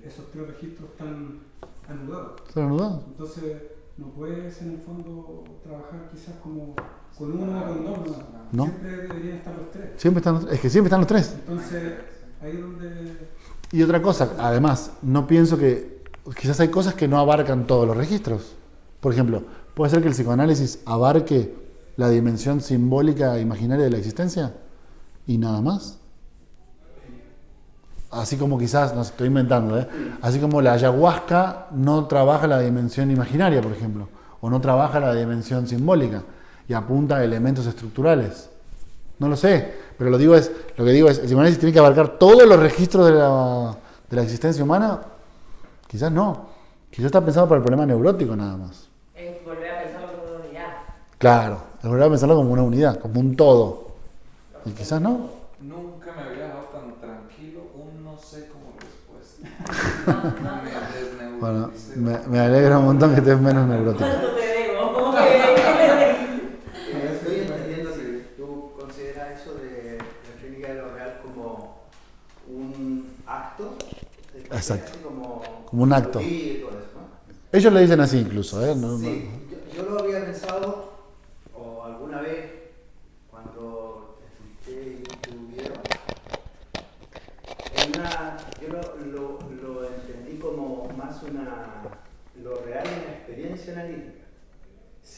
esos 3 registros están anulados. ¿Están anudados? Entonces, no puedes en el fondo trabajar quizás como con uno o con dos, No. Siempre deberían estar los 3. Es que siempre están los 3. Entonces, ahí es donde... Y otra cosa, además, no pienso que... Quizás hay cosas que no abarcan todos los registros. Por ejemplo, ¿puede ser que el psicoanálisis abarque la dimensión simbólica e imaginaria de la existencia? ¿Y nada más? Así como quizás, no estoy inventando, así como la ayahuasca no trabaja la dimensión imaginaria, por ejemplo, o no trabaja la dimensión simbólica y apunta a elementos estructurales. No lo sé, pero lo que digo es, el psicoanálisis tiene que abarcar todos los registros de la existencia humana. Quizás no. Quizás está pensado para el problema neurótico nada más. Es volver a pensarlo como una unidad. Claro, es volver a pensarlo como una unidad, como un todo. Y quizás no. Nunca me había dejado tan tranquilo un no sé como respuesta. Me Bueno, desneuroticé. me alegra un montón que estés menos neurótico. ¿Cuánto te debo? Estoy entendiendo que tú consideras eso de la clínica de lo real como un acto. Exacto. Así como Como un acto. y todo eso, ¿no? Ellos le dicen así incluso, ¿eh? Sí, yo lo había pensado, o alguna vez, cuando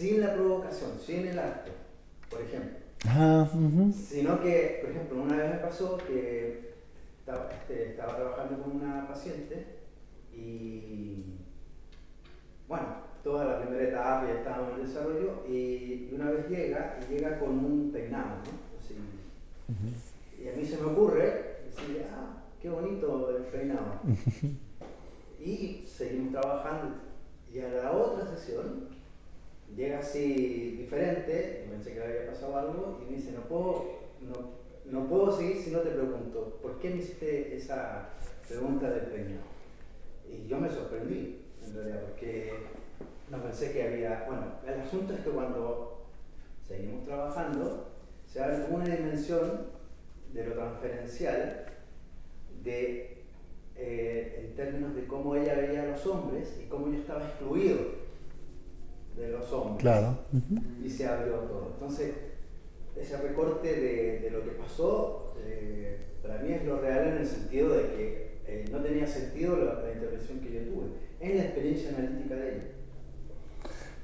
sin la provocación, sin el acto, por ejemplo. Sino que, por ejemplo, una vez me pasó que estaba trabajando con una paciente y, bueno, toda la primera etapa ya estábamos en el desarrollo y una vez llega con un peinado, ¿no? Así, y a mí se me ocurre decirle, qué bonito el peinado. Y seguimos trabajando y a la otra sesión llega así diferente, pensé que le había pasado algo y me dice, no puedo seguir si no te pregunto, ¿por qué me hiciste esa pregunta del peinado? Y yo me sorprendí, en realidad, porque no pensé que había... Bueno, el asunto es que cuando seguimos trabajando, se abre una dimensión de lo transferencial en términos de cómo ella veía a los hombres y cómo yo estaba excluido de los hombres. Claro. Y se abrió todo. Entonces, ese recorte de lo que pasó, para mí es lo real en el sentido de que no tenía sentido la intervención que yo tuve en la experiencia analítica de ella.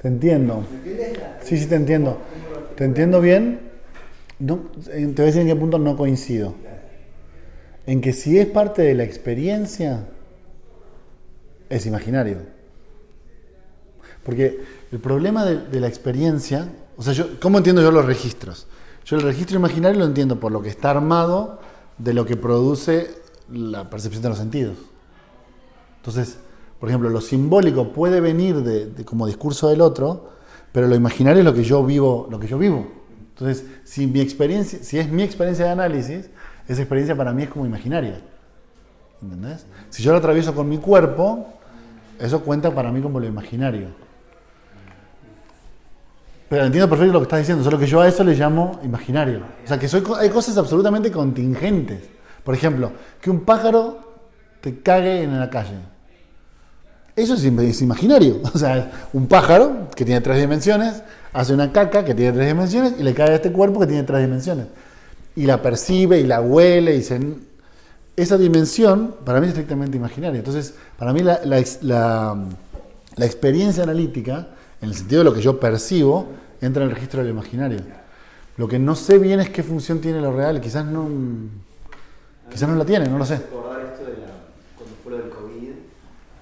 Te entiendo. ¿Me entiendes? Sí, te entiendo. Te entiendo bien. No, te voy a decir en qué punto no coincido. En que si es parte de la experiencia, es imaginario. Porque el problema de la experiencia, o sea, ¿cómo entiendo yo los registros? Yo el registro imaginario lo entiendo por lo que está armado de lo que produce la percepción de los sentidos. Entonces, por ejemplo, lo simbólico puede venir de como discurso del otro, pero lo imaginario es lo que yo vivo, Entonces, si es mi experiencia de análisis, esa experiencia para mí es como imaginaria. ¿Entendés? Si yo lo atravieso con mi cuerpo, eso cuenta para mí como lo imaginario. Pero entiendo perfecto lo que estás diciendo, solo que yo a eso le llamo imaginario. O sea, que hay cosas absolutamente contingentes. Por ejemplo, que un pájaro te cague en la calle. Eso es imaginario. O sea, un pájaro que tiene 3 dimensiones, hace una caca que tiene 3 dimensiones y le cae a este cuerpo que tiene 3 dimensiones. Y la percibe y la huele esa dimensión para mí es estrictamente imaginaria. Entonces, para mí la experiencia analítica, en el sentido de lo que yo percibo, entra en el registro del imaginario. Lo que no sé bien es qué función tiene lo real, quizás no la tiene, no lo sé. Recordar esto cuando fue lo del COVID,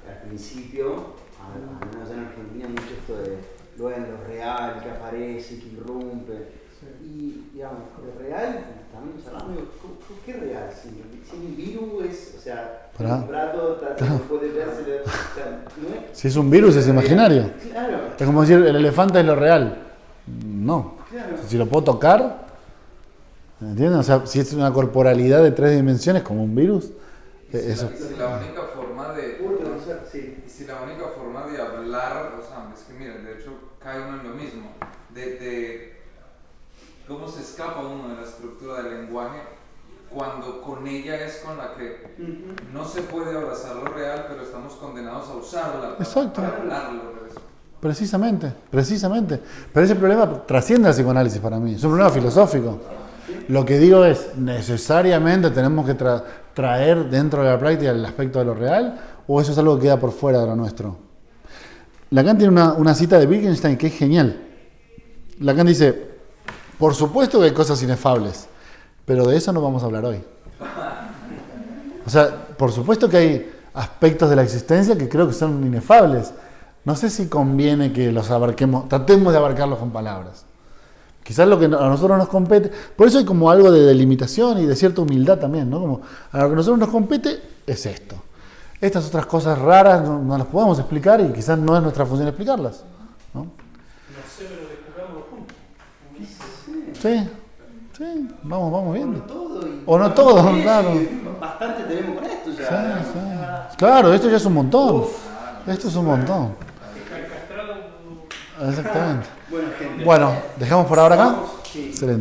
al principio, al menos en Argentina, mucho esto de lo real, que aparece, que irrumpe. Y, digamos, lo real, también hablando, ¿qué real? Si un virus es, o sea, un rato puede verse, ¿no es? Si es un virus es imaginario. Claro. Es como decir, el elefante es lo real. No. Claro. Si lo puedo tocar, ¿entiendes? O sea, si es una corporalidad de 3 dimensiones como un virus, eso. Si la única forma de... Sí. Si la única forma de hablar, o sea, es que miren, de hecho cae uno en lo mismo, de cómo se escapa uno de la estructura del lenguaje cuando con ella es con la que no se puede abrazar lo real, pero estamos condenados a usarla para hablarlo. Precisamente. Pero ese problema trasciende al psicoanálisis para mí, es un problema filosófico. Lo que digo es, necesariamente tenemos que traer dentro de la práctica el aspecto de lo real, o eso es algo que queda por fuera de lo nuestro. Lacan tiene una cita de Wittgenstein que es genial. Lacan dice, por supuesto que hay cosas inefables, pero de eso no vamos a hablar hoy. O sea, por supuesto que hay aspectos de la existencia que creo que son inefables. No sé si conviene que los abarquemos, tratemos de abarcarlos con palabras. Quizás lo que a nosotros nos compete, por eso hay como algo de delimitación y de cierta humildad también, ¿no? Como a lo que a nosotros nos compete es esto. Estas otras cosas raras no las podemos explicar y quizás no es nuestra función explicarlas, ¿no? No sé, pero descubrámoslo juntos. Sí, vamos viendo. O no todo, claro. Bastante tenemos con esto ya. Sí. Claro, esto ya es un montón. Esto es un montón. Exactamente. Bueno, gente. Bueno, ¿dejamos por ahora acá? Sí. Excelente.